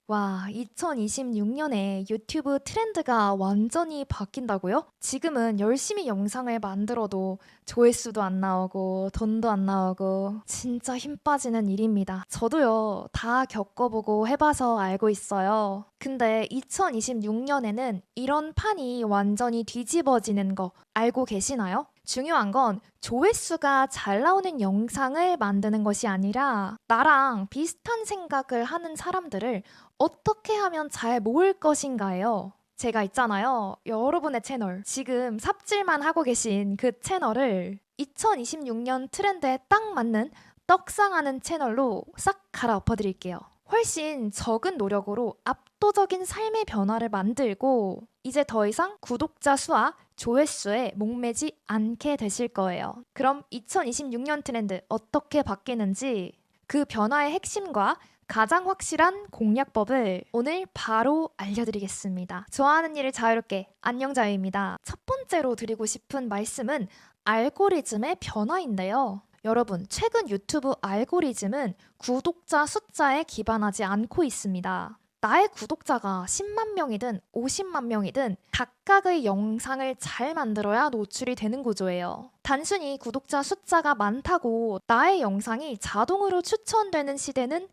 와, 2026년에 유튜브 트렌드가 완전히 바뀐다고요? 지금은 열심히 영상을 만들어도 조회수도 안 나오고 돈도 안 나오고 진짜 힘 빠지는 일입니다. 저도요, 다 겪어보고 해봐서 알고 있어요. 근데 2026년에는 이런 판이 완전히 뒤집어지는 거 알고 계시나요? 중요한 건 조회수가 잘 나오는 영상을 만드는 것이 아니라 나랑 비슷한 생각을 하는 사람들을 어떻게 하면 잘 모을 것인가요? 제가 있잖아요. 여러분의 채널, 지금 삽질만 하고 계신 그 채널을 2026년 트렌드에 딱 맞는 떡상하는 채널로 싹 갈아엎어 드릴게요. 훨씬 적은 노력으로 압도적인 삶의 변화를 만들고 이제 더 이상 구독자 수와 조회수에 목매지 않게 되실 거예요. 그럼 2026년 트렌드 어떻게 바뀌는지 그 변화의 핵심과 가장 확실한 공략법을 오늘 바로 알려드리겠습니다. 좋아하는 일을 자유롭게 안녕자유입니다. 첫 번째로 드리고 싶은 말씀은 알고리즘의 변화인데요. 여러분, 최근 유튜브 알고리즘은 구독자 숫자에 기반하지 않고 있습니다. 나의 구독자가 10만 명이든 50만 명이든 각각의 영상을 잘 만들어야 노출이 되는 구조예요. 단순히 구독자 숫자가 많다고 나의 영상이 자동으로 추천되는 시대는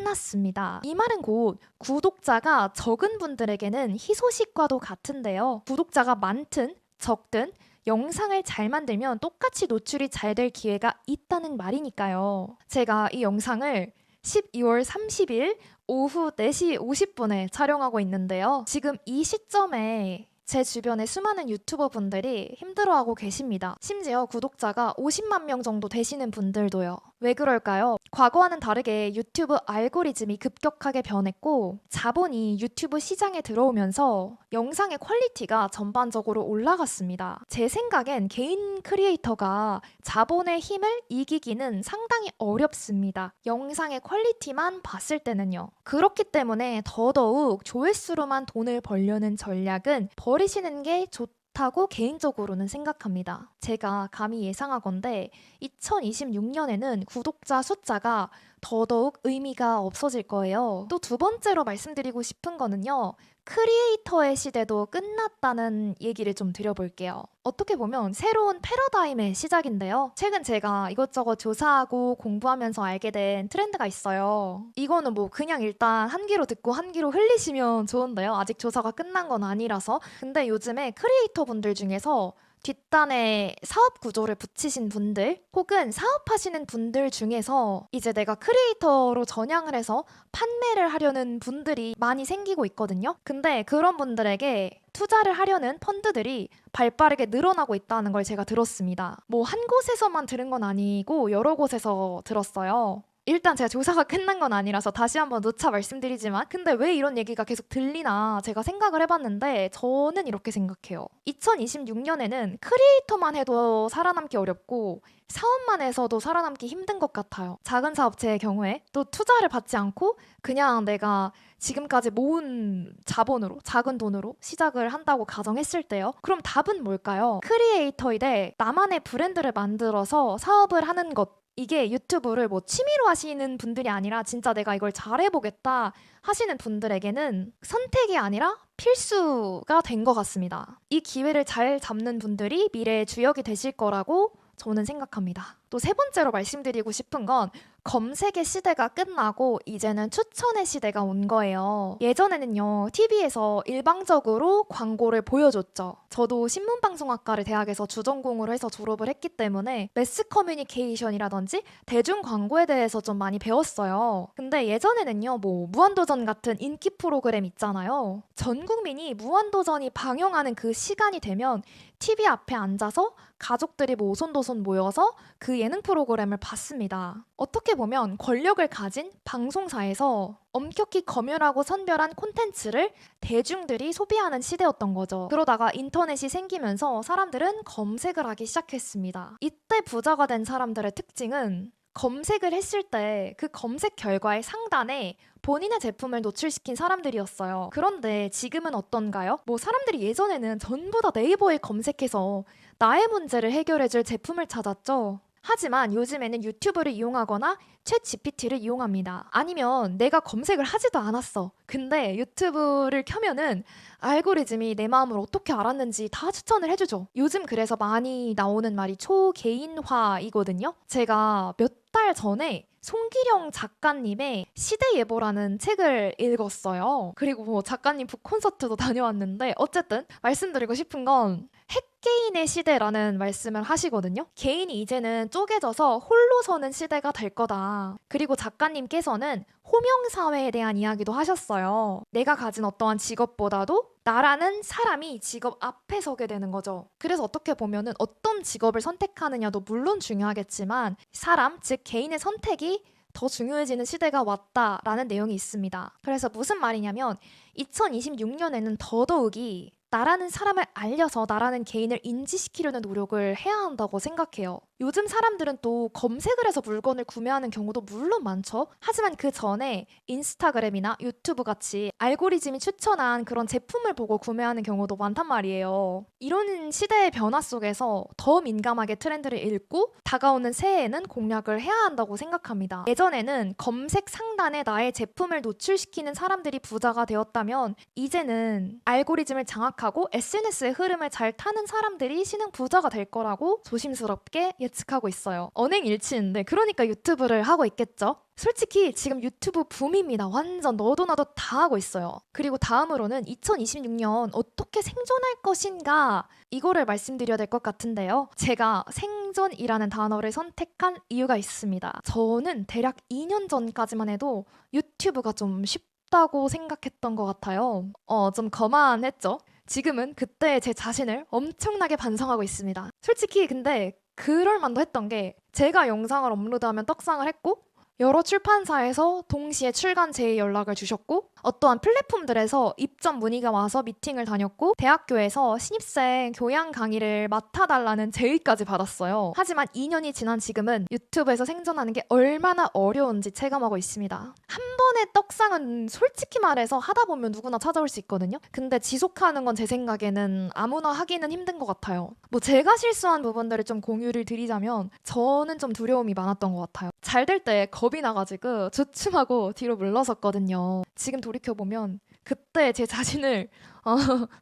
끝났습니다. 이 말은 곧 구독자가 적은 분들에게는 희소식과도 같은데요. 구독자가 많든 적든 영상을 잘 만들면 똑같이 노출이 잘 될 기회가 있다는 말이니까요. 제가 이 영상을 12월 30일 오후 4시 50분에 촬영하고 있는데요. 지금 이 시점에 제 주변의 수많은 유튜버 분들이 힘들어하고 계십니다. 심지어 구독자가 50만 명 정도 되시는 분들도요. 왜 그럴까요? 과거와는 다르게 유튜브 알고리즘이 급격하게 변했고 자본이 유튜브 시장에 들어오면서 영상의 퀄리티가 전반적으로 올라갔습니다. 제 생각엔 개인 크리에이터가 자본의 힘을 이기기는 상당히 어렵습니다. 영상의 퀄리티만 봤을 때는요. 그렇기 때문에 더더욱 조회수로만 돈을 벌려는 전략은 버리시는 게 좋다고 개인적으로는 생각합니다. 제가 감히 예상하건대 2026년에는 구독자 숫자가 더더욱 의미가 없어질 거예요. 또 두 번째로 말씀드리고 싶은 거는요. 크리에이터의 시대도 끝났다는 얘기를 좀 드려볼게요. 어떻게 보면 새로운 패러다임의 시작인데요. 최근 제가 이것저것 조사하고 공부하면서 알게 된 트렌드가 있어요. 이거는 뭐 그냥 일단 한 귀로 듣고 한 귀로 흘리시면 좋은데요. 아직 조사가 끝난 건 아니라서. 근데 요즘에 크리에이터 분들 중에서 뒷단에 사업 구조를 붙이신 분들 혹은 사업하시는 분들 중에서 이제 내가 크리에이터로 전향을 해서 판매를 하려는 분들이 많이 생기고 있거든요. 근데 그런 분들에게 투자를 하려는 펀드들이 발빠르게 늘어나고 있다는 걸 제가 들었습니다. 뭐 한 곳에서만 들은 건 아니고 여러 곳에서 들었어요. 일단 제가 조사가 끝난 건 아니라서 다시 한번 누차 말씀드리지만 근데 왜 이런 얘기가 계속 들리나 제가 생각을 해봤는데 저는 이렇게 생각해요. 2026년에는 크리에이터만 해도 살아남기 어렵고 사업만 해서도 살아남기 힘든 것 같아요. 작은 사업체의 경우에 또 투자를 받지 않고 그냥 내가 지금까지 모은 자본으로 작은 돈으로 시작을 한다고 가정했을 때요. 그럼 답은 뭘까요? 크리에이터이되 나만의 브랜드를 만들어서 사업을 하는 것 이게 유튜브를 뭐 취미로 하시는 분들이 아니라 진짜 내가 이걸 잘해보겠다 하시는 분들에게는 선택이 아니라 필수가 된 것 같습니다. 이 기회를 잘 잡는 분들이 미래의 주역이 되실 거라고 저는 생각합니다. 또 세 번째로 말씀드리고 싶은 건 검색의 시대가 끝나고 이제는 추천의 시대가 온 거예요. 예전에는요, TV에서 일방적으로 광고를 보여줬죠. 저도 신문방송학과를 대학에서 주전공으로 해서 졸업을 했기 때문에 매스 커뮤니케이션이라든지 대중 광고에 대해서 좀 많이 배웠어요. 근데 예전에는요, 뭐 무한도전 같은 인기 프로그램 있잖아요. 전 국민이 무한도전이 방영하는 그 시간이 되면 TV 앞에 앉아서 가족들이 뭐 오손도손 모여서 그 예능 프로그램을 봤습니다. 어떻게 보면 권력을 가진 방송사에서 엄격히 검열하고 선별한 콘텐츠를 대중들이 소비하는 시대였던 거죠. 그러다가 인터넷이 생기면서 사람들은 검색을 하기 시작했습니다. 이때 부자가 된 사람들의 특징은 검색을 했을 때 그 검색 결과의 상단에 본인의 제품을 노출시킨 사람들이었어요. 그런데 지금은 어떤가요? 뭐 사람들이 예전에는 전부 다 네이버에 검색해서 나의 문제를 해결해줄 제품을 찾았죠. 하지만 요즘에는 유튜브를 이용하거나 챗 GPT를 이용합니다. 아니면 내가 검색을 하지도 않았어. 근데 유튜브를 켜면은 알고리즘이 내 마음을 어떻게 알았는지 다 추천을 해주죠. 요즘 그래서 많이 나오는 말이 초개인화이거든요. 제가 몇 달 전에 송기령 작가님의 시대예보라는 책을 읽었어요. 그리고 뭐 작가님 북콘서트도 다녀왔는데 어쨌든 말씀드리고 싶은 건 핵개인의 시대라는 말씀을 하시거든요. 개인이 이제는 쪼개져서 홀로 서는 시대가 될 거다. 그리고 작가님께서는 호명사회에 대한 이야기도 하셨어요. 내가 가진 어떠한 직업보다도 나라는 사람이 직업 앞에 서게 되는 거죠. 그래서 어떻게 보면은 어떤 직업을 선택하느냐도 물론 중요하겠지만 사람, 즉 개인의 선택이 더 중요해지는 시대가 왔다라는 내용이 있습니다. 그래서 무슨 말이냐면 2026년에는 더더욱이 나라는 사람을 알려서 나라는 개인을 인지시키려는 노력을 해야 한다고 생각해요. 요즘 사람들은 또 검색을 해서 물건을 구매하는 경우도 물론 많죠. 하지만 그 전에 인스타그램이나 유튜브 같이 알고리즘이 추천한 그런 제품을 보고 구매하는 경우도 많단 말이에요. 이런 시대의 변화 속에서 더 민감하게 트렌드를 읽고 다가오는 새해에는 공략을 해야 한다고 생각합니다. 예전에는 검색 상단에 나의 제품을 노출시키는 사람들이 부자가 되었다면 이제는 알고리즘을 장악하고 SNS의 흐름을 잘 타는 사람들이 신흥 부자가 될 거라고 조심스럽게 예측하고 있어요. 언행일치인데 그러니까 유튜브를 하고 있겠죠? 솔직히 지금 유튜브 붐입니다. 완전 너도 나도 다 하고 있어요. 그리고 다음으로는 2026년 어떻게 생존할 것인가 이거를 말씀드려야 될 것 같은데요. 제가 생존이라는 단어를 선택한 이유가 있습니다. 저는 대략 2년 전까지만 해도 유튜브가 좀 쉽다고 생각했던 것 같아요. 좀 거만했죠? 지금은 그때 제 자신을 엄청나게 반성하고 있습니다. 솔직히 근데 그럴 만도 했던 게 제가 영상을 업로드하면 떡상을 했고 여러 출판사에서 동시에 출간 제의 연락을 주셨고 어떠한 플랫폼들에서 입점 문의가 와서 미팅을 다녔고 대학교에서 신입생 교양 강의를 맡아달라는 제의까지 받았어요. 하지만 2년이 지난 지금은 유튜브에서 생존하는 게 얼마나 어려운지 체감하고 있습니다. 한 번의 떡상은 솔직히 말해서 하다 보면 누구나 찾아올 수 있거든요. 근데 지속하는 건 제 생각에는 아무나 하기는 힘든 것 같아요. 뭐 제가 실수한 부분들을 좀 공유를 드리자면 저는 좀 두려움이 많았던 것 같아요. 잘 될 때 겁이 나가지고 주춤하고 뒤로 물러섰거든요. 지금 돌이켜보면 그때 제 자신을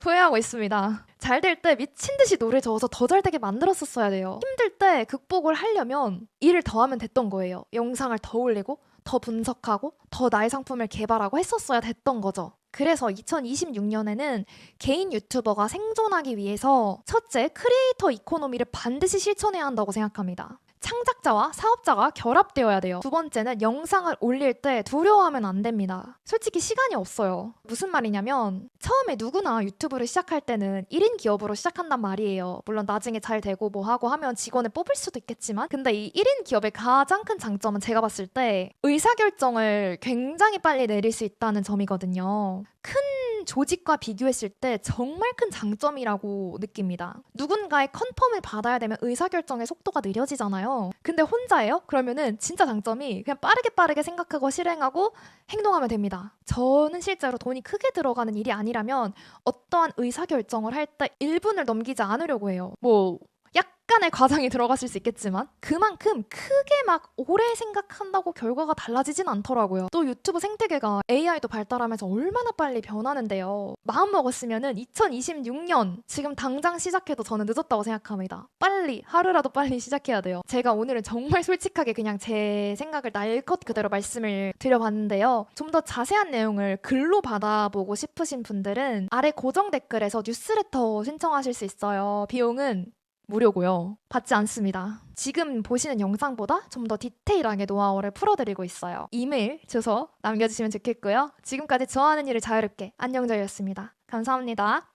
후회하고 있습니다. 잘 될 때 미친 듯이 노래 저어서 더 잘 되게 만들었었어야 돼요. 힘들 때 극복을 하려면 일을 더 하면 됐던 거예요. 영상을 더 올리고 더 분석하고 더 나의 상품을 개발하고 했었어야 됐던 거죠. 그래서 2026년에는 개인 유튜버가 생존하기 위해서 첫째, 크리에이터 이코노미를 반드시 실천해야 한다고 생각합니다. 창작자와 사업자가 결합되어야 돼요. 두 번째는 영상을 올릴 때 두려워하면 안 됩니다. 솔직히 시간이 없어요. 무슨 말이냐면 처음에 누구나 유튜브를 시작할 때는 1인 기업으로 시작한단 말이에요. 물론 나중에 잘 되고 뭐 하고 하면 직원을 뽑을 수도 있겠지만 근데 이 1인 기업의 가장 큰 장점은 제가 봤을 때 의사결정을 굉장히 빨리 내릴 수 있다는 점이거든요. 큰 조직과 비교했을 때 정말 큰 장점이라고 느낍니다. 누군가의 컨펌을 받아야 되면 의사결정의 속도가 느려지잖아요. 근데 혼자예요? 그러면은 진짜 장점이 그냥 빠르게 생각하고 실행하고 행동하면 됩니다. 저는 실제로 돈이 크게 들어가는 일이 아니라면 어떠한 의사결정을 할 때 1분을 넘기지 않으려고 해요. 뭐 약간의 과장이 들어갔을 수 있겠지만 그만큼 크게 막 오래 생각한다고 결과가 달라지진 않더라고요. 또 유튜브 생태계가 AI도 발달하면서 얼마나 빨리 변하는데요. 마음 먹었으면은 2026년 지금 당장 시작해도 저는 늦었다고 생각합니다. 빨리 하루라도 빨리 시작해야 돼요. 제가 오늘은 정말 솔직하게 그냥 제 생각을 날 것 그대로 말씀을 드려봤는데요. 좀 더 자세한 내용을 글로 받아보고 싶으신 분들은 아래 고정 댓글에서 뉴스레터 신청하실 수 있어요. 비용은 무료고요. 받지 않습니다. 지금 보시는 영상보다 좀 더 디테일하게 노하우를 풀어드리고 있어요. 이메일, 주소 남겨주시면 좋겠고요. 지금까지 좋아하는 일을 자유롭게 안녕자였습니다. 감사합니다.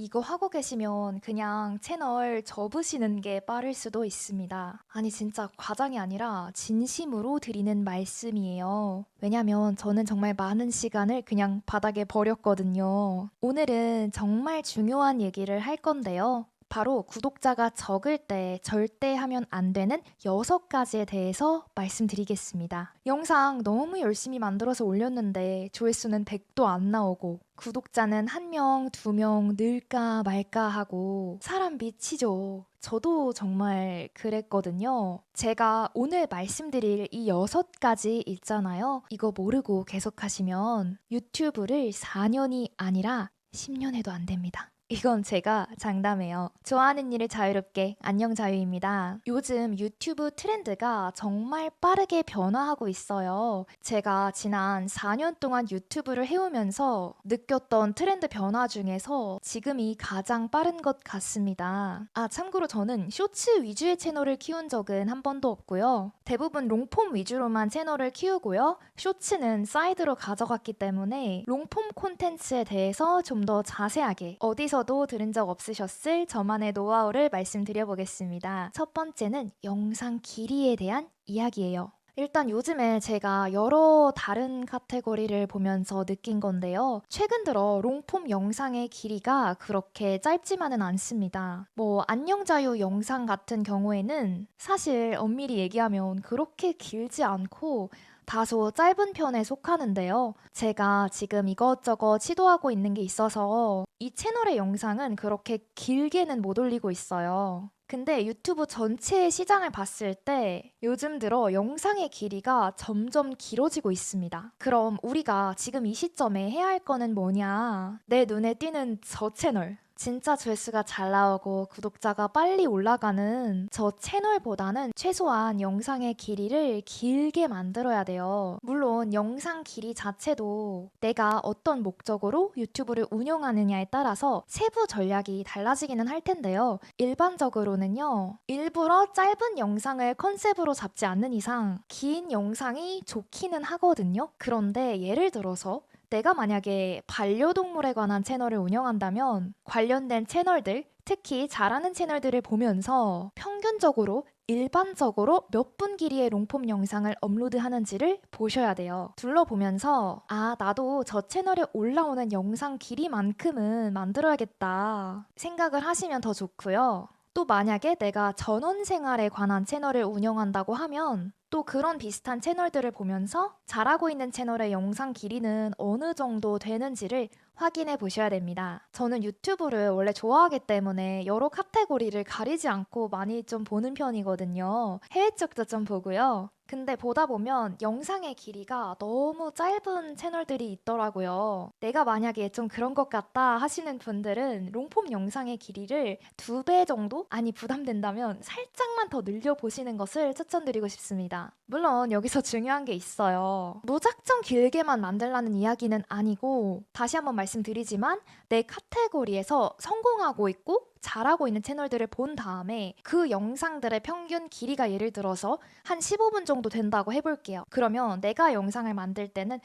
이거 하고 계시면 그냥 채널 접으시는 게 빠를 수도 있습니다. 아니 진짜 과장이 아니라 진심으로 드리는 말씀이에요. 왜냐면 저는 정말 많은 시간을 그냥 바닥에 버렸거든요. 오늘은 정말 중요한 얘기를 할 건데요. 바로 구독자가 적을 때 절대 하면 안 되는 6가지에 대해서 말씀드리겠습니다. 영상 너무 열심히 만들어서 올렸는데 조회수는 100도 안 나오고 구독자는 1명, 2명 늘까 말까 하고 사람 미치죠. 저도 정말 그랬거든요. 제가 오늘 말씀드릴 이 6가지 있잖아요. 이거 모르고 계속하시면 유튜브를 4년이 아니라 10년 해도 안 됩니다. 이건 제가 장담해요. 좋아하는 일을 자유롭게 안녕 자유입니다. 요즘 유튜브 트렌드가 정말 빠르게 변화하고 있어요. 제가 지난 4년 동안 유튜브를 해오면서 느꼈던 트렌드 변화 중에서 지금이 가장 빠른 것 같습니다. 참고로 저는 쇼츠 위주의 채널을 키운 적은 한 번도 없고요. 대부분 롱폼 위주로만 채널을 키우고요. 쇼츠는 사이드로 가져갔기 때문에 롱폼 콘텐츠에 대해서 좀 더 자세하게 어디서도 들은 적 없으셨을 저만의 노하우를 말씀드려보겠습니다. 첫 번째는 영상 길이에 대한 이야기예요. 일단 요즘에 제가 여러 다른 카테고리를 보면서 느낀 건데요. 최근 들어 롱폼 영상의 길이가 그렇게 짧지만은 않습니다. 안녕자유 영상 같은 경우에는 사실 엄밀히 얘기하면 그렇게 길지 않고 다소 짧은 편에 속하는데요. 제가 지금 이것저것 시도하고 있는 게 있어서 이 채널의 영상은 그렇게 길게는 못 올리고 있어요. 근데 유튜브 전체의 시장을 봤을 때 요즘 들어 영상의 길이가 점점 길어지고 있습니다. 그럼 우리가 지금 이 시점에 해야 할 거는 뭐냐? 내 눈에 띄는 저 채널. 진짜 조회수가 잘 나오고 구독자가 빨리 올라가는 저 채널보다는 최소한 영상의 길이를 길게 만들어야 돼요. 물론 영상 길이 자체도 내가 어떤 목적으로 유튜브를 운영하느냐에 따라서 세부 전략이 달라지기는 할 텐데요. 일반적으로는요. 일부러 짧은 영상을 컨셉으로 잡지 않는 이상 긴 영상이 좋기는 하거든요. 그런데 예를 들어서 내가 만약에 반려동물에 관한 채널을 운영한다면 관련된 채널들, 특히 잘하는 채널들을 보면서 평균적으로 일반적으로 몇 분 길이의 롱폼 영상을 업로드하는지를 보셔야 돼요. 둘러보면서 나도 저 채널에 올라오는 영상 길이만큼은 만들어야겠다 생각을 하시면 더 좋고요. 또 만약에 내가 전원생활에 관한 채널을 운영한다고 하면 또 그런 비슷한 채널들을 보면서 잘하고 있는 채널의 영상 길이는 어느 정도 되는지를 확인해 보셔야 됩니다. 저는 유튜브를 원래 좋아하기 때문에 여러 카테고리를 가리지 않고 많이 좀 보는 편이거든요. 해외 쪽도 좀 보고요. 근데 보다 보면 영상의 길이가 너무 짧은 채널들이 있더라고요. 내가 만약에 좀 그런 것 같다 하시는 분들은 롱폼 영상의 길이를 2배 정도? 부담된다면 살짝만 더 늘려보시는 것을 추천드리고 싶습니다. 물론 여기서 중요한 게 있어요. 무작정 길게만 만들라는 이야기는 아니고 다시 한번 말씀드리지만 내 카테고리에서 성공하고 있고 잘하고 있는 채널들을 본 다음에 그 영상들의 평균 길이가 예를 들어서 한 15분 정도 된다고 해볼게요. 그러면 내가 영상을 만들 때는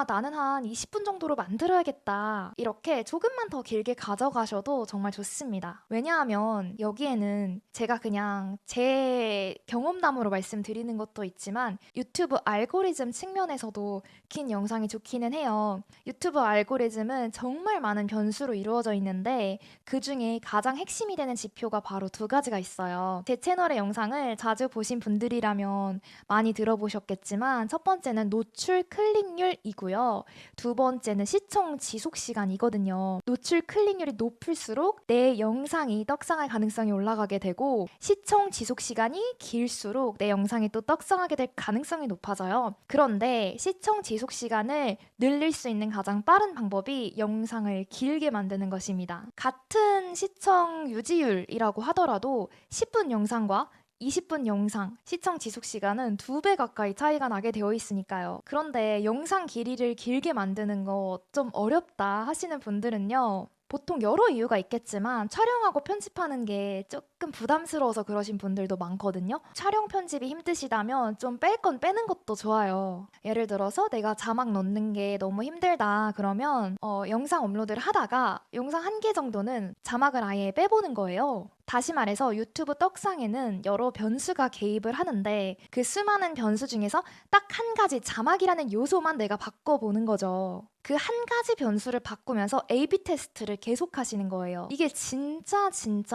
나는 한 20분 정도로 만들어야겠다. 이렇게 조금만 더 길게 가져가셔도 정말 좋습니다. 왜냐하면 여기에는 제가 그냥 제 경험담으로 말씀드리는 것도 있지만 유튜브 알고리즘 측면에서도 긴 영상이 좋기는 해요. 유튜브 알고리즘은 정말 많은 변수로 이루어져 있는데 그 중에 가장 핵심이 되는 지표가 바로 2가지가 있어요. 제 채널의 영상을 자주 보신 분들이라면 많이 들어보셨겠지만 첫 번째는 노출 클릭률이고요. 2번째는 시청 지속 시간이거든요. 노출 클릭률이 높을수록 내 영상이 떡상할 가능성이 올라가게 되고 시청 지속 시간이 길수록 내 영상이 또 떡상하게 될 가능성이 높아져요. 그런데 시청 지속 시간을 늘릴 수 있는 가장 빠른 방법이 영상을 길게 만드는 것입니다. 같은 시청 유지율이라고 하더라도 10분 영상과 20분 영상, 시청 지속 시간은 2배 가까이 차이가 나게 되어 있으니까요. 그런데 영상 길이를 길게 만드는 거 좀 어렵다 하시는 분들은요. 보통 여러 이유가 있겠지만 촬영하고 편집하는 게 조금 부담스러워서 그러신 분들도 많거든요. 촬영 편집이 힘드시다면 좀 뺄 건 빼는 것도 좋아요. 예를 들어서 내가 자막 넣는 게 너무 힘들다 그러면 영상 업로드를 하다가 영상 1개 정도는 자막을 아예 빼보는 거예요. 다시 말해서 유튜브 떡상에는 여러 변수가 개입을 하는데 그 수많은 변수 중에서 딱 한 가지 자막이라는 요소만 내가 바꿔보는 거죠. 그 한 가지 변수를 바꾸면서 A/B 테스트를 계속 하시는 거예요. 이게 진짜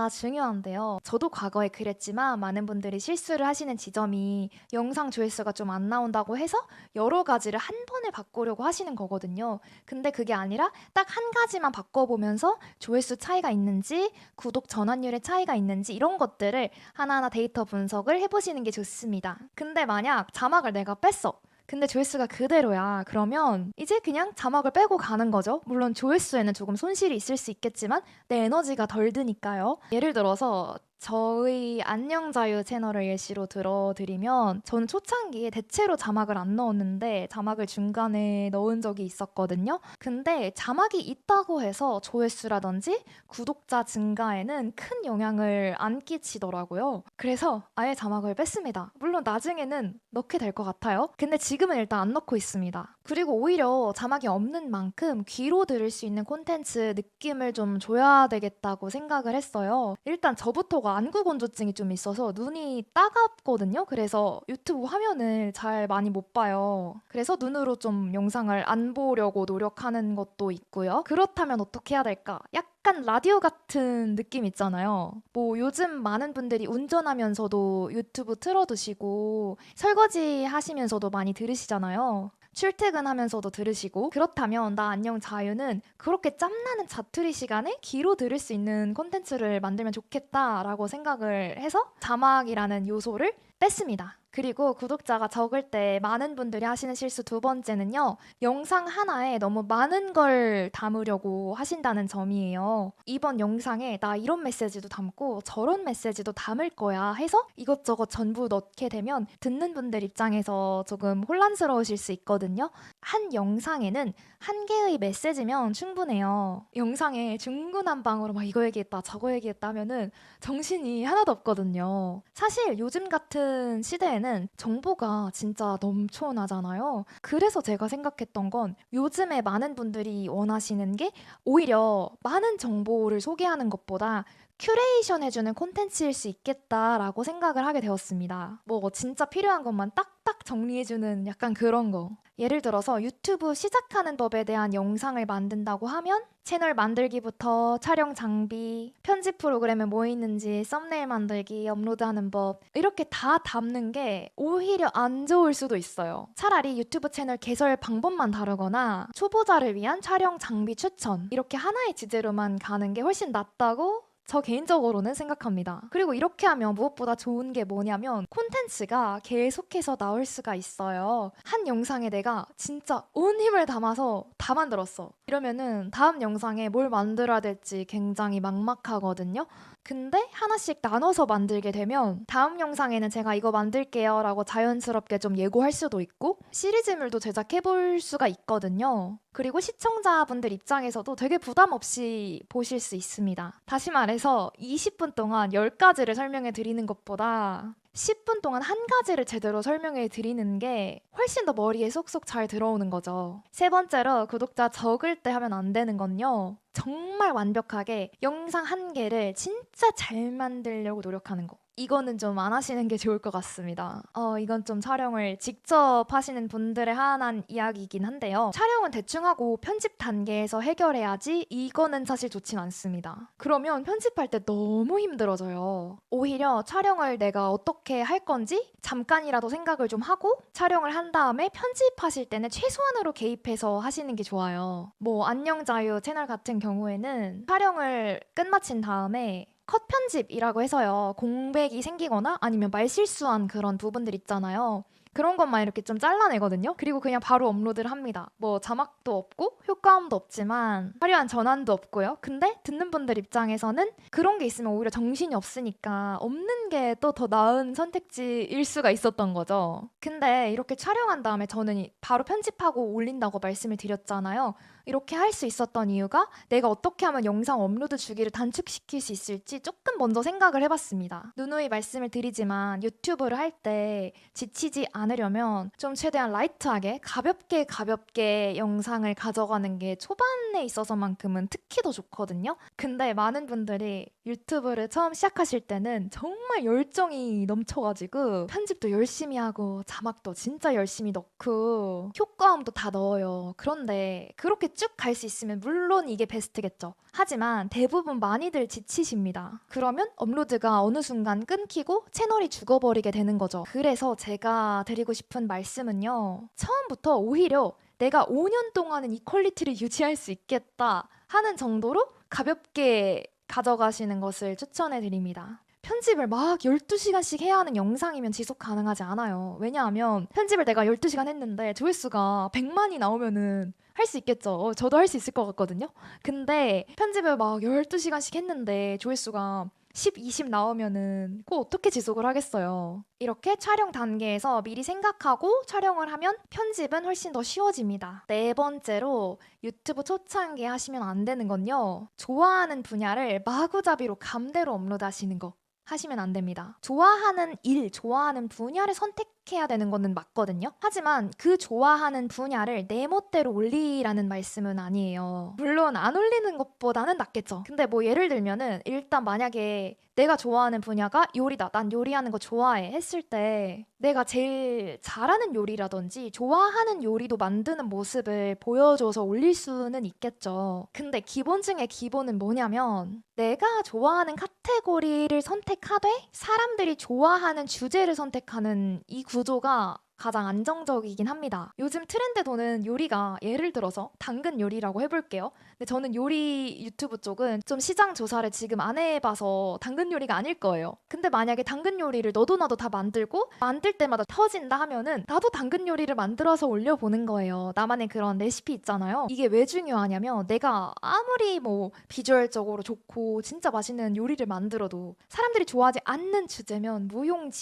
중요한데요. 저도 과거에 그랬지만 많은 분들이 실수를 하시는 지점이 영상 조회수가 좀 안 나온다고 해서 여러 가지를 한 번에 바꾸려고 하시는 거거든요. 근데 그게 아니라 딱 한 가지만 바꿔보면서 조회수 차이가 있는지 구독 전환율의 차이가 차이가 있는지 이런 것들을 하나하나 데이터 분석을 해보시는 게 좋습니다. 근데 만약 자막을 내가 뺐어. 근데 조회수가 그대로야. 그러면 이제 그냥 자막을 빼고 가는 거죠. 물론 조회수에는 조금 손실이 있을 수 있겠지만 내 에너지가 덜 드니까요. 예를 들어서 저희 안녕자유 채널을 예시로 들어드리면 전 초창기에 대체로 자막을 안 넣었는데 자막을 중간에 넣은 적이 있었거든요. 근데 자막이 있다고 해서 조회수라든지 구독자 증가에는 큰 영향을 안 끼치더라고요. 그래서 아예 자막을 뺐습니다. 물론 나중에는 넣게 될 것 같아요. 근데 지금은 일단 안 넣고 있습니다. 그리고 오히려 자막이 없는 만큼 귀로 들을 수 있는 콘텐츠 느낌을 좀 줘야 되겠다고 생각을 했어요. 일단 저부터가 안구 건조증이 좀 있어서 눈이 따갑거든요. 그래서 유튜브 화면을 잘 많이 못 봐요. 그래서 눈으로 좀 영상을 안 보려고 노력하는 것도 있고요. 그렇다면 어떻게 해야 될까? 약간 라디오 같은 느낌 있잖아요. 뭐 요즘 많은 분들이 운전하면서도 유튜브 틀어두시고 설거지 하시면서도 많이 들으시잖아요. 출퇴근하면서도 들으시고 그렇다면 나 안녕 자유는 그렇게 짬나는 자투리 시간에 귀로 들을 수 있는 콘텐츠를 만들면 좋겠다라고 생각을 해서 자막이라는 요소를 뺐습니다. 그리고 구독자가 적을 때 많은 분들이 하시는 실수 두 번째는요. 영상 하나에 너무 많은 걸 담으려고 하신다는 점이에요. 이번 영상에 나 이런 메시지도 담고 저런 메시지도 담을 거야 해서 이것저것 전부 넣게 되면 듣는 분들 입장에서 조금 혼란스러우실 수 있거든요. 한 영상에는 한 개의 메시지면 충분해요. 영상에 중구난방으로 막 이거 얘기했다 저거 얘기했다 하면은 정신이 하나도 없거든요. 사실 요즘 같은 시대에는 정보가 진짜 넘쳐나잖아요. 그래서 제가 생각했던 건 요즘에 많은 분들이 원하시는 게 오히려 많은 정보를 소개하는 것보다 큐레이션 해주는 콘텐츠일 수 있겠다라고 생각을 하게 되었습니다. 뭐 진짜 필요한 것만 딱딱 정리해주는 약간 그런 거. 예를 들어서 유튜브 시작하는 법에 대한 영상을 만든다고 하면 채널 만들기부터 촬영 장비, 편집 프로그램에 뭐 있는지, 썸네일 만들기, 업로드하는 법 이렇게 다 담는 게 오히려 안 좋을 수도 있어요. 차라리 유튜브 채널 개설 방법만 다르거나 초보자를 위한 촬영 장비 추천 이렇게 하나의 주제로만 가는 게 훨씬 낫다고 저 개인적으로는 생각합니다. 그리고 이렇게 하면 무엇보다 좋은 게 뭐냐면 콘텐츠가 계속해서 나올 수가 있어요. 한 영상에 내가 진짜 온 힘을 담아서 다 만들었어. 이러면은 다음 영상에 뭘 만들어야 될지 굉장히 막막하거든요. 근데 하나씩 나눠서 만들게 되면 다음 영상에는 제가 이거 만들게요 라고 자연스럽게 좀 예고할 수도 있고 시리즈물도 제작해 볼 수가 있거든요. 그리고 시청자분들 입장에서도 되게 부담 없이 보실 수 있습니다. 다시 말해서 20분 동안 10가지를 설명해 드리는 것보다 10분 동안 한 가지를 제대로 설명해 드리는 게 훨씬 더 머리에 쏙쏙 잘 들어오는 거죠. 세 번째로 구독자 적을 때 하면 안 되는 건요. 정말 완벽하게 영상 한 개를 진짜 잘 만들려고 노력하는 거. 이거는 좀 안 하시는 게 좋을 것 같습니다. 이건 좀 촬영을 직접 하시는 분들의 한한 이야기이긴 한데요. 촬영은 대충 하고 편집 단계에서 해결해야지 이거는 사실 좋진 않습니다. 그러면 편집할 때 너무 힘들어져요. 오히려 촬영을 내가 어떻게 할 건지 잠깐이라도 생각을 좀 하고 촬영을 한 다음에 편집하실 때는 최소한으로 개입해서 하시는 게 좋아요. 뭐 안녕자유 채널 같은 경우에는 촬영을 끝마친 다음에 컷 편집이라고 해서요. 공백이 생기거나 아니면 말실수한 그런 부분들 있잖아요. 그런 것만 이렇게 좀 잘라내거든요. 그리고 그냥 바로 업로드를 합니다. 뭐 자막도 없고 효과음도 없지만 화려한 전환도 없고요. 근데 듣는 분들 입장에서는 그런 게 있으면 오히려 정신이 없으니까 없는 게 또 더 나은 선택지일 수가 있었던 거죠. 근데 이렇게 촬영한 다음에 저는 바로 편집하고 올린다고 말씀을 드렸잖아요. 이렇게 할 수 있었던 이유가 내가 어떻게 하면 영상 업로드 주기를 단축시킬 수 있을지 조금 먼저 생각을 해봤습니다. 누누이 말씀을 드리지만 유튜브를 할 때 지치지 않으려면 좀 최대한 라이트하게 가볍게 영상을 가져가는 게 초반에 있어서만큼은 특히 더 좋거든요. 근데 많은 분들이 유튜브를 처음 시작하실 때는 정말 열정이 넘쳐가지고 편집도 열심히 하고 자막도 진짜 열심히 넣고 효과음도 다 넣어요. 그런데 그렇게 쭉 갈 수 있으면 물론 이게 베스트겠죠. 하지만 대부분 많이들 지치십니다. 그러면 업로드가 어느 순간 끊기고 채널이 죽어버리게 되는 거죠. 그래서 제가 드리고 싶은 말씀은요. 처음부터 오히려 내가 5년 동안은 이 퀄리티를 유지할 수 있겠다 하는 정도로 가볍게 가져가시는 것을 추천해 드립니다. 편집을 막 12시간씩 해야 하는 영상이면 지속 가능하지 않아요. 왜냐하면 편집을 내가 12시간 했는데 조회수가 100만이 나오면은 할 수 있겠죠. 저도 할 수 있을 것 같거든요. 근데 편집을 막 12시간씩 했는데 조회수가 10, 20 나오면은 그거 어떻게 지속을 하겠어요. 이렇게 촬영 단계에서 미리 생각하고 촬영을 하면 편집은 훨씬 더 쉬워집니다. 네 번째로 유튜브 초창기에 하시면 안 되는 건요. 좋아하는 분야를 마구잡이로 감대로 업로드하시는 거. 하시면 안 됩니다. 좋아하는 일, 좋아하는 분야를 선택해야 되는 거는 맞거든요. 하지만 그 좋아하는 분야를 내 멋대로 올리라는 말씀은 아니에요. 물론 안 올리는 것보다는 낫겠죠. 근데 뭐 예를 들면은 일단 만약에 내가 좋아하는 분야가 요리다. 난 요리하는 거 좋아해. 했을 때 내가 제일 잘하는 요리라든지 좋아하는 요리도 만드는 모습을 보여줘서 올릴 수는 있겠죠. 근데 기본 중에 기본은 뭐냐면 내가 좋아하는 카테고리를 선택하되 사람들이 좋아하는 주제를 선택하는 이 구조가 가장 안정적이긴 합니다. 요즘 트렌드 도는 요리가 예를 들어서 당근 요리라고 해볼게요. 근데 저는 요리 유튜브 쪽은 좀 시장 조사를 지금 안 해봐서 당근 요리가 아닐 거예요. 근데 만약에 당근 요리를 너도 나도 다 만들고 만들 때마다 터진다 하면은 나도 당근 요리를 만들어서 올려보는 거예요. 나만의 그런 레시피 있잖아요. 이게 왜 중요하냐면 내가 아무리 뭐 비주얼적으로 좋고 진짜 맛있는 요리를 만들어도 사람들이 좋아하지 않는 주제면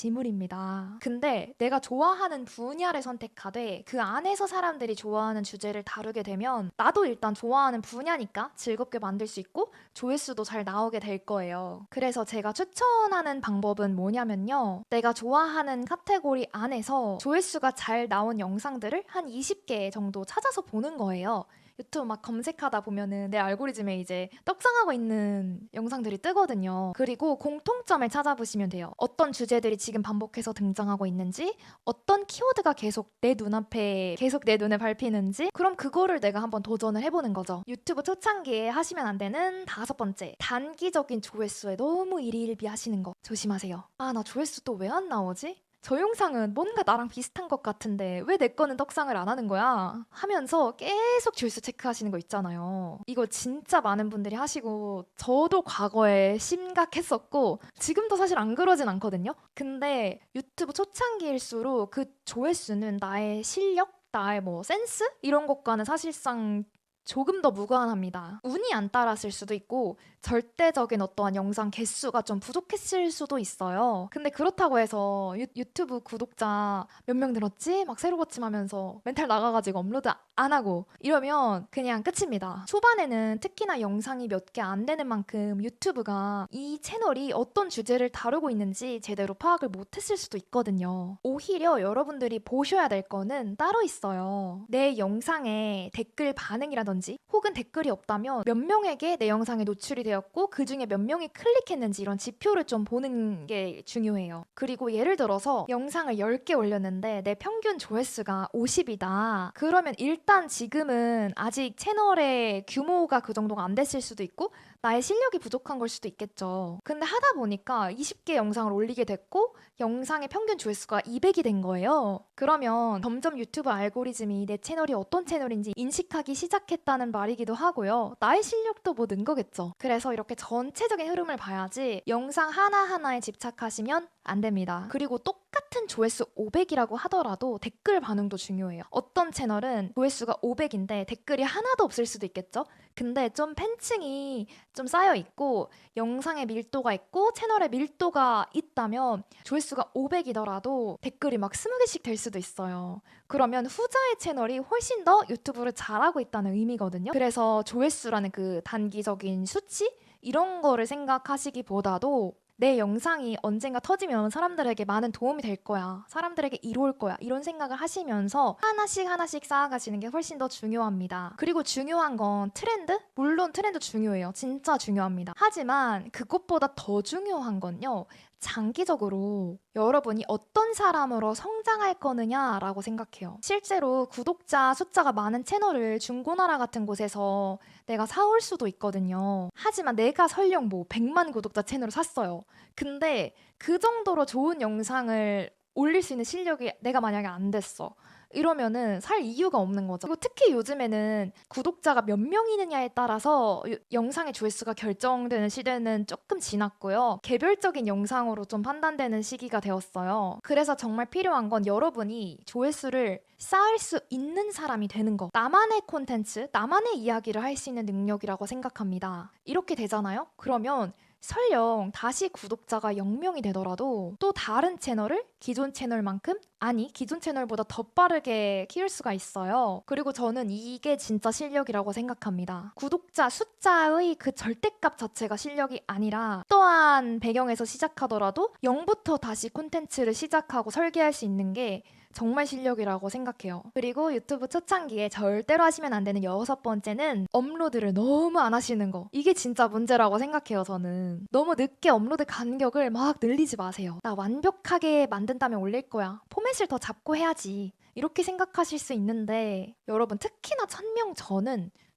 무용지물입니다. 근데 내가 좋아하는 분야를 선택하되 그 안에서 사람들이 좋아하는 주제를 다루게 되면 나도 일단 좋아하는 분야니까 즐겁게 만들 수 있고 조회수도 잘 나오게 될 거예요. 그래서 제가 추천하는 방법은 뭐냐면요. 내가 좋아하는 카테고리 안에서 조회수가 잘 나온 영상들을 한 20개 정도 찾아서 보는 거예요. 유튜브 막 검색하다 보면은 내 알고리즘에 이제 떡상하고 있는 영상들이 뜨거든요. 그리고 공통점을 찾아보시면 돼요. 어떤 주제들이 지금 반복해서 등장하고 있는지, 어떤 키워드가 계속 내 눈앞에 계속 내 눈에 밟히는지, 그럼 그거를 내가 한번 도전을 해보는 거죠. 유튜브 초창기에 하시면 안 되는 5번째, 단기적인 조회수에 너무 일희일비하시는 거 조심하세요. 아, 나 조회수 또 왜 안 나오지? 저 영상은 뭔가 나랑 비슷한 것 같은데 왜 내 거는 떡상을 안 하는 거야? 하면서 계속 조회수 체크하시는 거 있잖아요. 이거 진짜 많은 분들이 하시고 저도 과거에 심각했었고 지금도 사실 안 그러진 않거든요. 근데 유튜브 초창기일수록 그 조회수는 나의 실력? 나의 뭐 센스? 이런 것과는 사실상 조금 더 무관합니다. 운이 안 따랐을 수도 있고 절대적인 어떠한 영상 개수가 좀 부족했을 수도 있어요. 근데 그렇다고 해서 유튜브 구독자 몇 명 늘었지? 막 새로 고침하면서 멘탈 나가가지고 업로드 안 하고 이러면 그냥 끝입니다. 초반에는 특히나 영상이 몇 개 안 되는 만큼 유튜브가 이 채널이 어떤 주제를 다루고 있는지 제대로 파악을 못했을 수도 있거든요. 오히려 여러분들이 보셔야 될 거는 따로 있어요. 내 영상에 댓글 반응이라든지 혹은 댓글이 없다면 몇 명에게 내 영상이 노출이 되었고 그 중에 몇 명이 클릭했는지 이런 지표를 좀 보는 게 중요해요. 그리고 예를 들어서 영상을 10개 올렸는데 내 평균 조회수가 50이다. 그러면 일단 지금은 아직 채널의 규모가 그 정도가 안 됐을 수도 있고 나의 실력이 부족한 걸 수도 있겠죠. 근데 하다 보니까 20개 영상을 올리게 됐고 영상의 평균 조회수가 200이 된 거예요. 그러면 점점 유튜브 알고리즘이 내 채널이 어떤 채널인지 인식하기 시작했다는 말이기도 하고요. 나의 실력도 뭐 는 거겠죠. 그래서 이렇게 전체적인 흐름을 봐야지 영상 하나하나에 집착하시면 안 됩니다. 그리고 똑같은 조회수 500이라고 하더라도 댓글 반응도 중요해요. 어떤 채널은 조회수가 500인데 댓글이 하나도 없을 수도 있겠죠? 근데 좀 팬층이 좀 쌓여 있고 영상의 밀도가 있고 채널의 밀도가 있다면 조회수가 500이더라도 댓글이 막 20개씩 될 수도 있어요. 그러면 후자의 채널이 훨씬 더 유튜브를 잘하고 있다는 의미거든요. 그래서 조회수라는 그 단기적인 수치? 이런 거를 생각하시기보다도 내 영상이 언젠가 터지면 사람들에게 많은 도움이 될 거야. 사람들에게 이로울 거야. 이런 생각을 하시면서 하나씩 하나씩 쌓아가시는 게 훨씬 더 중요합니다. 그리고 중요한 건 트렌드? 물론 트렌드 중요해요. 진짜 중요합니다. 하지만 그것보다 더 중요한 건요. 장기적으로 여러분이 어떤 사람으로 성장할 거느냐라고 생각해요. 실제로 구독자 숫자가 많은 채널을 중고나라 같은 곳에서 내가 사올 수도 있거든요. 하지만 내가 설령 뭐 100만 구독자 채널을 샀어요. 근데 그 정도로 좋은 영상을 올릴 수 있는 실력이 내가 만약에 안 됐어. 이러면은 살 이유가 없는 거죠. 그리고 특히 요즘에는 구독자가 몇 명이느냐에 따라서 영상의 조회수가 결정되는 시대는 조금 지났고요. 개별적인 영상으로 좀 판단되는 시기가 되었어요. 그래서 정말 필요한 건 여러분이 조회수를 쌓을 수 있는 사람이 되는 거. 나만의 콘텐츠, 나만의 이야기를 할 수 있는 능력이라고 생각합니다. 이렇게 되잖아요? 그러면 설령 다시 구독자가 0명이 되더라도 또 다른 채널을 기존 채널만큼, 아니 기존 채널보다 더 빠르게 키울 수가 있어요. 그리고 저는 이게 진짜 실력이라고 생각합니다. 구독자 숫자의 그 절대값 자체가 실력이 아니라 또한 배경에서 시작하더라도 0부터 다시 콘텐츠를 시작하고 설계할 수 있는 게 정말 실력이라고 생각해요. 그리고 유튜브 초창기에 절대로 하시면 안 되는 6번째는 업로드를 너무 안 하시는 거. 이게 진짜 문제라고 생각해요, 저는. 너무 늦게 업로드 간격을 막 늘리지 마세요. 나 완벽하게 만든 다음에 올릴 거야. 포맷을 더 잡고 해야지. 이렇게 생각하실 수 있는데 여러분 특히나 1000명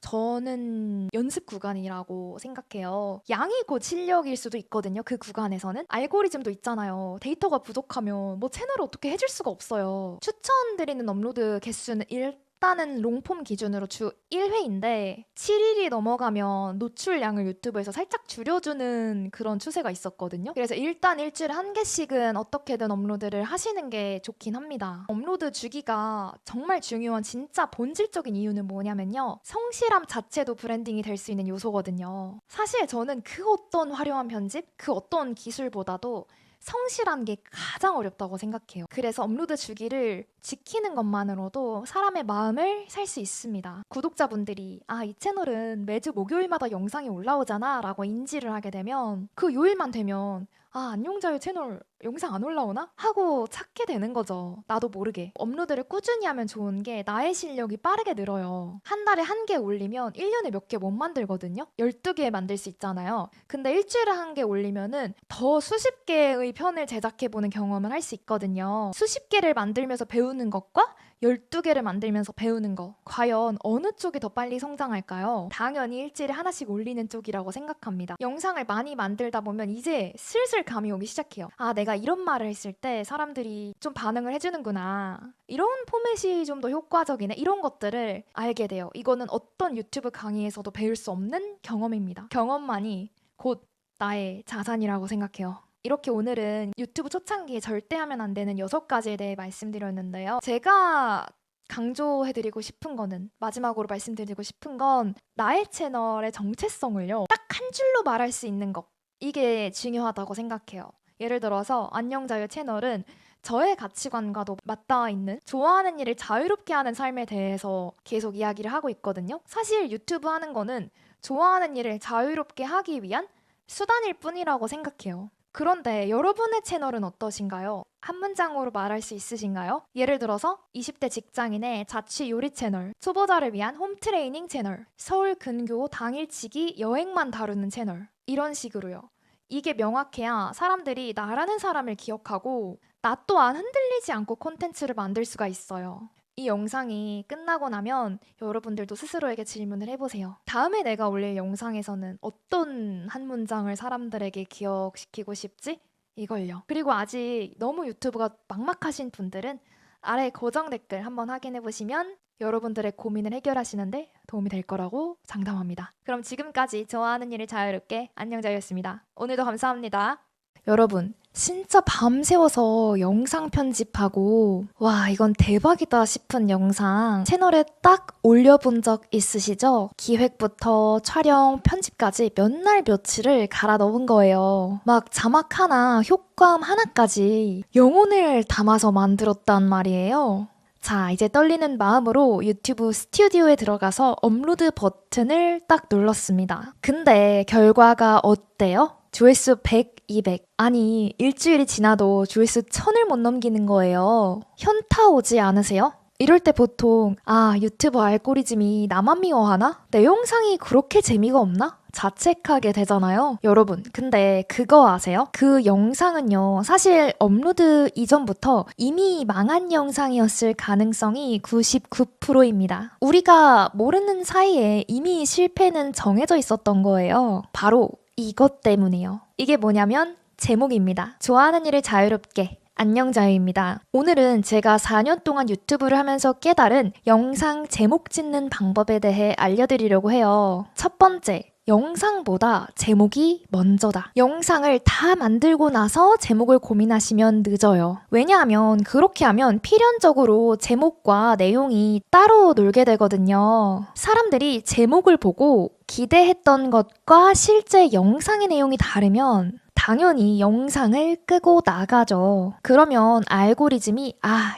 저는 연습 구간이라고 생각해요. 양이 곧 실력일 수도 있거든요. 그 구간에서는. 알고리즘도 있잖아요. 데이터가 부족하면 뭐 채널을 어떻게 해줄 수가 없어요. 추천드리는 업로드 개수는 일단은 롱폼 기준으로 주 1회인데 7일이 넘어가면 노출량을 유튜브에서 살짝 줄여주는 그런 추세가 있었거든요. 그래서 일단 일주일에 한 개씩은 어떻게든 업로드를 하시는 게 좋긴 합니다. 업로드 주기가 정말 중요한 진짜 본질적인 이유는 뭐냐면요. 성실함 자체도 브랜딩이 될 수 있는 요소거든요. 사실 저는 그 어떤 화려한 편집, 그 어떤 기술보다도 성실한 게 가장 어렵다고 생각해요. 그래서 업로드 주기를 지키는 것만으로도 사람의 마음을 살 수 있습니다. 구독자분들이 이 채널은 매주 목요일마다 영상이 올라오잖아 라고 인지를 하게 되면 그 요일만 되면 안녕자유 채널 영상 안 올라오나? 하고 찾게 되는 거죠. 나도 모르게. 업로드를 꾸준히 하면 좋은 게 나의 실력이 빠르게 늘어요. 한 달에 한 개 올리면 1년에 몇 개 못 만들거든요? 12개 만들 수 있잖아요. 근데 일주일에 한 개 올리면은 더 수십 개의 편을 제작해보는 경험을 할 수 있거든요. 수십 개를 만들면서 배우는 것과 12개를 만들면서 배우는 거. 과연 어느 쪽이 더 빨리 성장할까요? 당연히 일주일에 하나씩 올리는 쪽이라고 생각합니다. 영상을 많이 만들다 보면 이제 슬슬 감이 오기 시작해요. 내가 이런 말을 했을 때 사람들이 좀 반응을 해주는구나. 이런 포맷이 좀 더 효과적이네. 이런 것들을 알게 돼요. 이거는 어떤 유튜브 강의에서도 배울 수 없는 경험입니다. 경험만이 곧 나의 자산이라고 생각해요. 이렇게 오늘은 유튜브 초창기에 절대 하면 안 되는 6가지에 대해 말씀드렸는데요. 제가 강조해드리고 싶은 거는, 마지막으로 말씀드리고 싶은 건 나의 채널의 정체성을요. 딱 한 줄로 말할 수 있는 것. 이게 중요하다고 생각해요. 예를 들어서 안녕자유 채널은 저의 가치관과도 맞닿아 있는 좋아하는 일을 자유롭게 하는 삶에 대해서 계속 이야기를 하고 있거든요. 사실 유튜브 하는 거는 좋아하는 일을 자유롭게 하기 위한 수단일 뿐이라고 생각해요. 그런데 여러분의 채널은 어떠신가요? 한 문장으로 말할 수 있으신가요? 예를 들어서 20대 직장인의 자취 요리 채널, 초보자를 위한 홈트레이닝 채널, 서울 근교 당일치기 여행만 다루는 채널, 이런 식으로요. 이게 명확해야 사람들이 나라는 사람을 기억하고 나 또한 흔들리지 않고 콘텐츠를 만들 수가 있어요. 이 영상이 끝나고 나면 여러분들도 스스로에게 질문을 해보세요. 다음에 내가 올릴 영상에서는 어떤 한 문장을 사람들에게 기억시키고 싶지? 이걸요. 그리고 아직 너무 유튜브가 막막하신 분들은 아래 고정 댓글 한번 확인해보시면 여러분들의 고민을 해결하시는데 도움이 될 거라고 장담합니다. 그럼 지금까지 좋아하는 일을 자유롭게 안녕자유였습니다. 오늘도 감사합니다. 여러분, 진짜 밤새워서 영상 편집하고 와 이건 대박이다 싶은 영상 채널에 딱 올려본 적 있으시죠? 기획부터 촬영, 편집까지 몇 날 며칠을 갈아 넣은 거예요. 막 자막 하나, 효과음 하나까지 영혼을 담아서 만들었단 말이에요. 자, 이제 떨리는 마음으로 유튜브 스튜디오에 들어가서 업로드 버튼을 딱 눌렀습니다. 근데 결과가 어때요? 조회수 100, 200. 아니, 일주일이 지나도 조회수 1000을 못 넘기는 거예요. 현타 오지 않으세요? 이럴 때 보통 유튜브 알고리즘이 나만 미워하나? 내 영상이 그렇게 재미가 없나? 자책하게 되잖아요. 여러분, 근데 그거 아세요? 그 영상은요, 사실 업로드 이전부터 이미 망한 영상이었을 가능성이 99%입니다. 우리가 모르는 사이에 이미 실패는 정해져 있었던 거예요. 바로 이것 때문이에요. 이게 뭐냐면 제목입니다. 좋아하는 일을 자유롭게 안녕자유입니다. 오늘은 제가 4년 동안 유튜브를 하면서 깨달은 영상 제목 짓는 방법에 대해 알려드리려고 해요. 첫 번째, 영상보다 제목이 먼저다. 영상을 다 만들고 나서 제목을 고민하시면 늦어요. 왜냐하면 그렇게 하면 필연적으로 제목과 내용이 따로 놀게 되거든요. 사람들이 제목을 보고 기대했던 것과 실제 영상의 내용이 다르면 당연히 영상을 끄고 나가죠. 그러면 알고리즘이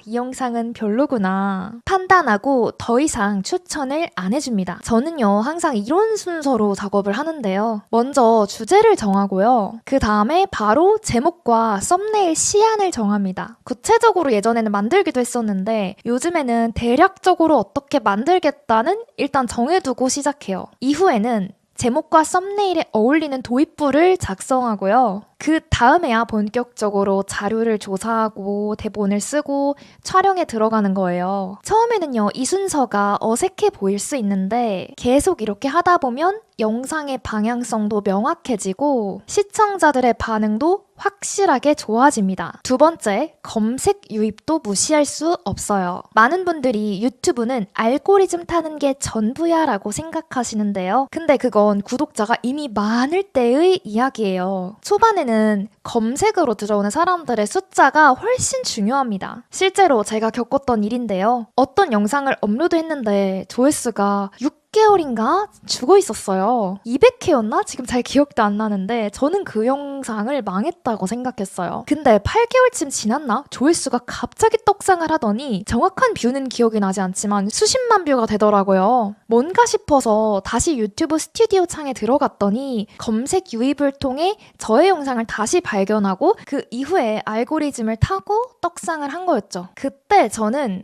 이 영상은 별로구나 판단하고 더 이상 추천을 안 해줍니다. 저는요, 항상 이런 순서로 작업을 하는데요. 먼저 주제를 정하고요. 그 다음에 바로 제목과 썸네일 시안을 정합니다. 구체적으로 예전에는 만들기도 했었는데 요즘에는 대략적으로 어떻게 만들겠다는 일단 정해두고 시작해요. 이후에는 제목과 썸네일에 어울리는 도입부를 작성하고요. 그 다음에야 본격적으로 자료를 조사하고 대본을 쓰고 촬영에 들어가는 거예요. 처음에는요, 이 순서가 어색해 보일 수 있는데 계속 이렇게 하다 보면 영상의 방향성도 명확해지고 시청자들의 반응도 확실하게 좋아집니다. 두 번째, 검색 유입도 무시할 수 없어요. 많은 분들이 유튜브는 알고리즘 타는 게 전부야 라고 생각하시는데요. 근데 그건 구독자가 이미 많을 때의 이야기예요. 초반에는 검색으로 들어오는 사람들의 숫자가 훨씬 중요합니다. 실제로 제가 겪었던 일인데요. 어떤 영상을 업로드했는데 조회수가 6개월인가 죽어 있었어요. 200회였나? 지금 잘 기억도 안 나는데 저는 그 영상을 망했다고 생각했어요. 근데 8개월쯤 지났나? 조회수가 갑자기 떡상을 하더니 정확한 뷰는 기억이 나지 않지만 수십만 뷰가 되더라고요. 뭔가 싶어서 다시 유튜브 스튜디오 창에 들어갔더니 검색 유입을 통해 저의 영상을 다시 발견하고 그 이후에 알고리즘을 타고 떡상을 한 거였죠. 그때 저는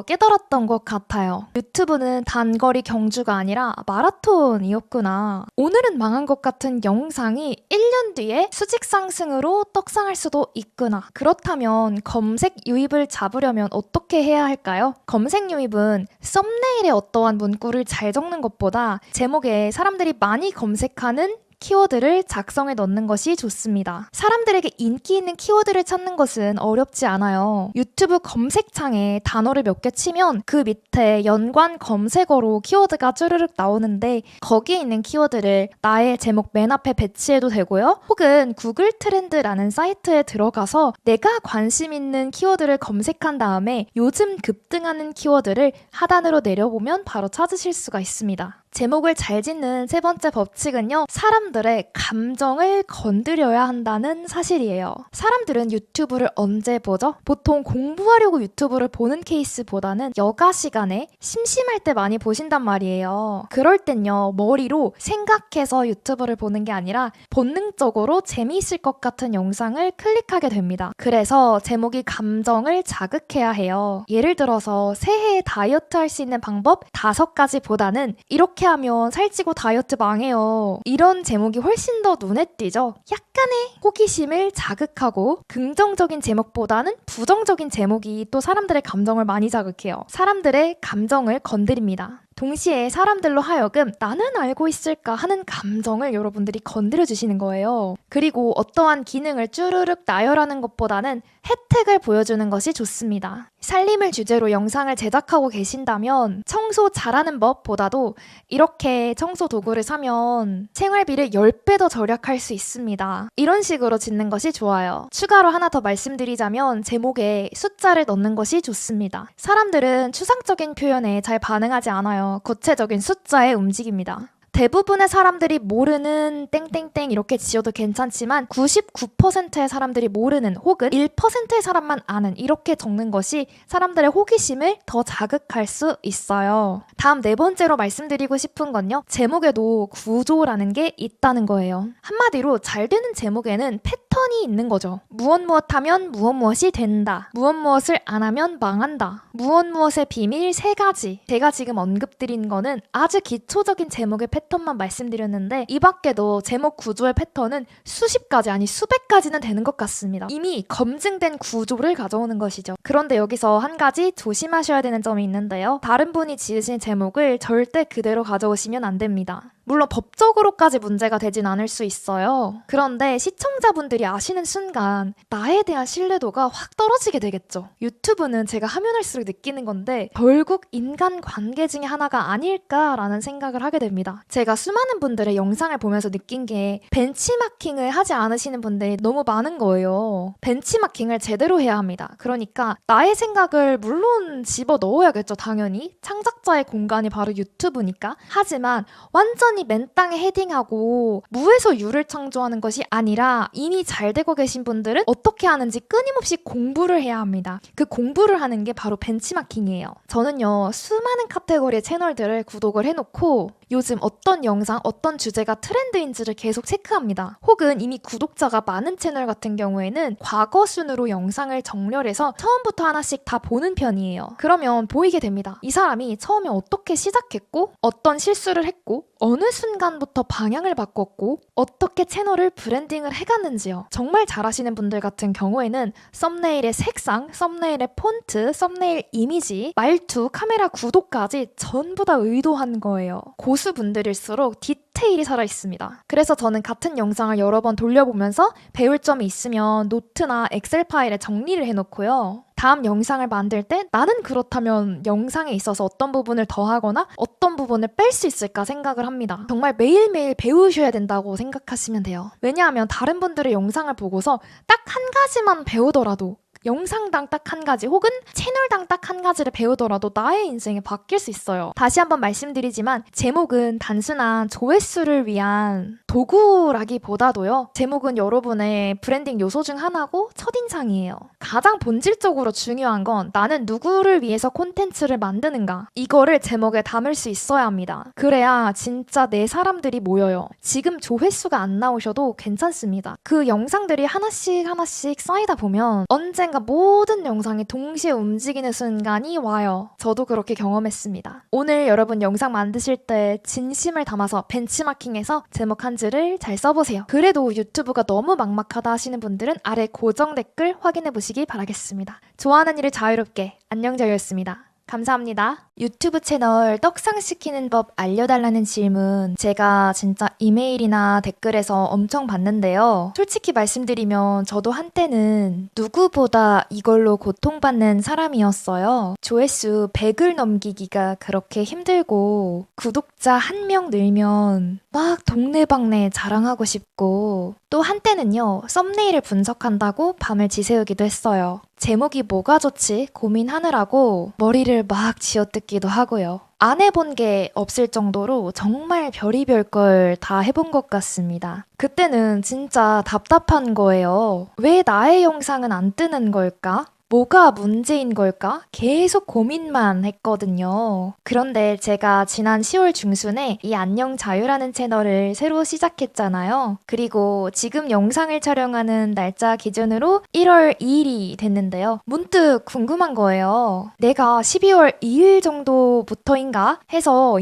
깨달았던 것 같아요. 유튜브는 단거리 경주가 아니라 마라톤이었구나. 오늘은 망한 것 같은 영상이 1년 뒤에 수직 상승으로 떡상할 수도 있구나. 그렇다면 검색 유입을 잡으려면 어떻게 해야 할까요? 검색 유입은 썸네일에 어떠한 문구를 잘 적는 것보다 제목에 사람들이 많이 검색하는 키워드를 작성해 넣는 것이 좋습니다. 사람들에게 인기 있는 키워드를 찾는 것은 어렵지 않아요. 유튜브 검색창에 단어를 몇 개 치면 그 밑에 연관 검색어로 키워드가 쭈르륵 나오는데 거기에 있는 키워드를 나의 제목 맨 앞에 배치해도 되고요. 혹은 구글 트렌드라는 사이트에 들어가서 내가 관심 있는 키워드를 검색한 다음에 요즘 급등하는 키워드를 하단으로 내려보면 바로 찾으실 수가 있습니다. 제목을 잘 짓는 세 번째 법칙은요, 사람들의 감정을 건드려야 한다는 사실이에요. 사람들은 유튜브를 언제 보죠? 보통 공부하려고 유튜브를 보는 케이스보다는 여가 시간에 심심할 때 많이 보신단 말이에요. 그럴 땐요, 머리로 생각해서 유튜브를 보는 게 아니라 본능적으로 재미있을 것 같은 영상을 클릭하게 됩니다. 그래서 제목이 감정을 자극해야 해요. 예를 들어서 새해에 다이어트 할 수 있는 방법 5가지보다는 이렇게 하면 살찌고 다이어트 망해요. 이런 제목이 훨씬 더 눈에 띄죠? 약간의 호기심을 자극하고 긍정적인 제목보다는 부정적인 제목이 또 사람들의 감정을 많이 자극해요. 사람들의 감정을 건드립니다. 동시에 사람들로 하여금 나는 알고 있을까 하는 감정을 여러분들이 건드려 주시는 거예요. 그리고 어떠한 기능을 쭈르륵 나열하는 것보다는 혜택을 보여주는 것이 좋습니다. 살림을 주제로 영상을 제작하고 계신다면 청소 잘하는 법보다도 이렇게 청소 도구를 사면 생활비를 10배 더 절약할 수 있습니다. 이런 식으로 짓는 것이 좋아요. 추가로 하나 더 말씀드리자면 제목에 숫자를 넣는 것이 좋습니다. 사람들은 추상적인 표현에 잘 반응하지 않아요. 구체적인 숫자에 움직입니다. 대부분의 사람들이 모르는 땡땡땡 이렇게 지어도 괜찮지만 99%의 사람들이 모르는 혹은 1%의 사람만 아는 이렇게 적는 것이 사람들의 호기심을 더 자극할 수 있어요. 다음 네 번째로 말씀드리고 싶은 건요. 제목에도 구조라는 게 있다는 거예요. 한마디로 잘 되는 제목에는 패턴이 있는 거죠. 무엇 하면 무엇이 된다. 무엇을 안 하면 망한다. 무엇의 비밀 3가지. 제가 지금 언급드린 거는 아주 기초적인 제목의 패턴만 말씀드렸는데 이 밖에도 제목 구조의 패턴은 수십 가지 아니 수백 가지는 되는 것 같습니다. 이미 검증된 구조를 가져오는 것이죠. 그런데 여기서 한 가지 조심하셔야 되는 점이 있는데요. 다른 분이 지으신 제목을 절대 그대로 가져오시면 안 됩니다. 물론 법적으로까지 문제가 되진 않을 수 있어요. 그런데 시청자분들이 아시는 순간 나에 대한 신뢰도가 확 떨어지게 되겠죠. 유튜브는 제가 하면 할수록 느끼는 건데 결국 인간관계 중에 하나가 아닐까라는 생각을 하게 됩니다. 제가 수많은 분들의 영상을 보면서 느낀 게 벤치마킹을 하지 않으시는 분들이 너무 많은 거예요. 벤치마킹을 제대로 해야 합니다. 그러니까 나의 생각을 물론 집어 넣어야겠죠, 당연히. 창작자의 공간이 바로 유튜브니까. 하지만 완전히 맨땅에 헤딩하고 무에서 유를 창조하는 것이 아니라 이미 잘 되고 계신 분들은 어떻게 하는지 끊임없이 공부를 해야 합니다. 그 공부를 하는 게 바로 벤치마킹이에요. 저는요, 수많은 카테고리의 채널들을 구독을 해놓고 요즘 어떤 영상, 어떤 주제가 트렌드인지를 계속 체크합니다. 혹은 이미 구독자가 많은 채널 같은 경우에는 과거 순으로 영상을 정렬해서 처음부터 하나씩 다 보는 편이에요. 그러면 보이게 됩니다. 이 사람이 처음에 어떻게 시작했고, 어떤 실수를 했고, 어느 순간부터 방향을 바꿨고, 어떻게 채널을 브랜딩을 해갔는지요. 정말 잘하시는 분들 같은 경우에는 썸네일의 색상, 썸네일의 폰트, 썸네일 이미지, 말투, 카메라 구도까지 전부 다 의도한 거예요. 고수분들일수록 디테일이 살아있습니다. 그래서 저는 같은 영상을 여러 번 돌려보면서 배울 점이 있으면 노트나 엑셀 파일에 정리를 해놓고요. 다음 영상을 만들 때 나는 그렇다면 영상에 있어서 어떤 부분을 더하거나 어떤 부분을 뺄 수 있을까 생각을 합니다. 정말 매일매일 배우셔야 된다고 생각하시면 돼요. 왜냐하면 다른 분들의 영상을 보고서 딱 한 가지만 배우더라도 영상당 딱 한 가지 혹은 채널당 딱 한 가지를 배우더라도 나의 인생이 바뀔 수 있어요. 다시 한번 말씀드리지만 제목은 단순한 조회수를 위한 도구라기보다도요. 제목은 여러분의 브랜딩 요소 중 하나고 첫인상이에요. 가장 본질적으로 중요한 건 나는 누구를 위해서 콘텐츠를 만드는가 이거를 제목에 담을 수 있어야 합니다. 그래야 진짜 내 사람들이 모여요. 지금 조회수가 안 나오셔도 괜찮습니다. 그 영상들이 하나씩 쌓이다 보면 언젠가 모든 영상이 동시에 움직이는 순간이 와요. 저도 그렇게 경험했습니다. 오늘 여러분 영상 만드실 때 진심을 담아서 벤치마킹해서 제목 한 줄을 잘 써보세요. 그래도 유튜브가 너무 막막하다 하시는 분들은 아래 고정 댓글 확인해 보시기 바라겠습니다. 좋아하는 일을 자유롭게 안녕자유였습니다. 감사합니다. 유튜브 채널 떡상시키는 법 알려달라는 질문 제가 진짜 이메일이나 댓글에서 엄청 받는데요. 솔직히 말씀드리면 저도 한때는 누구보다 이걸로 고통받는 사람이었어요. 조회수 100을 넘기기가 그렇게 힘들고 구독자 1명 늘면 막 동네방네 자랑하고 싶고 또 한때는요. 썸네일을 분석한다고 밤을 지새우기도 했어요. 제목이 뭐가 좋지 고민하느라고 머리를 막 쥐어뜯기도 하고요. 안 해본 게 없을 정도로 정말 별의별 걸 다 해본 것 같습니다. 그때는 진짜 답답한 거예요. 왜 나의 영상은 안 뜨는 걸까? 뭐가 문제인 걸까? 계속 고민만 했거든요. 그런데 제가 지난 10월 중순에 이 안녕 자유라는 채널을 새로 시작했잖아요. 그리고 지금 영상을 촬영하는 날짜 기준으로 1월 2일이 됐는데요. 문득 궁금한 거예요. 내가 12월 2일 정도부터인가 해서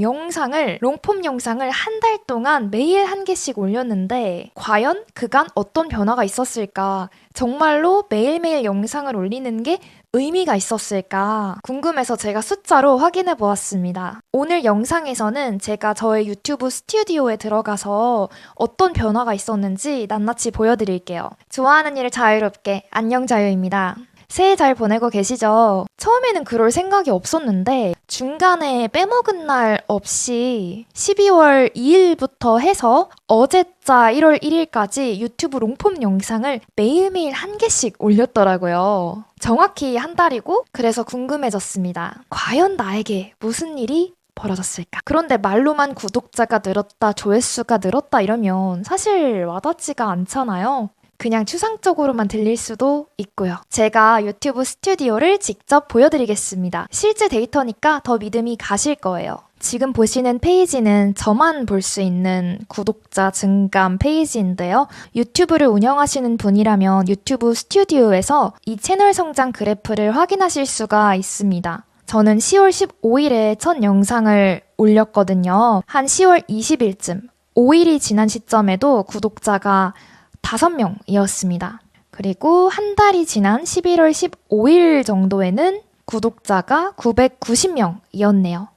롱폼 영상을 한 달 동안 매일 한 개씩 올렸는데 과연 그간 어떤 변화가 있었을까? 정말로 매일매일 영상을 올리는 게 의미가 있었을까 궁금해서 제가 숫자로 확인해 보았습니다. 오늘 영상에서는 제가 저의 유튜브 스튜디오에 들어가서 어떤 변화가 있었는지 낱낱이 보여드릴게요. 좋아하는 일을 자유롭게 안녕자유입니다. 새해 잘 보내고 계시죠? 처음에는 그럴 생각이 없었는데 중간에 빼먹은 날 없이 12월 2일부터 해서 어제자 1월 1일까지 유튜브 롱폼 영상을 매일매일 한 개씩 올렸더라고요. 정확히 한 달이고 그래서 궁금해졌습니다. 과연 나에게 무슨 일이 벌어졌을까? 그런데 말로만 구독자가 늘었다, 조회수가 늘었다 이러면 사실 와닿지가 않잖아요. 그냥 추상적으로만 들릴 수도 있고요. 제가 유튜브 스튜디오를 직접 보여드리겠습니다. 실제 데이터니까 더 믿음이 가실 거예요. 지금 보시는 페이지는 저만 볼 수 있는 구독자 증감 페이지인데요. 유튜브를 운영하시는 분이라면 유튜브 스튜디오에서 이 채널 성장 그래프를 확인하실 수가 있습니다. 저는 10월 15일에 첫 영상을 올렸거든요. 한 10월 20일쯤, 5일이 지난 시점에도 구독자가 5명이었습니다. 그리고 한 달이 지난 11월 15일 정도에는 구독자가 990명이었네요.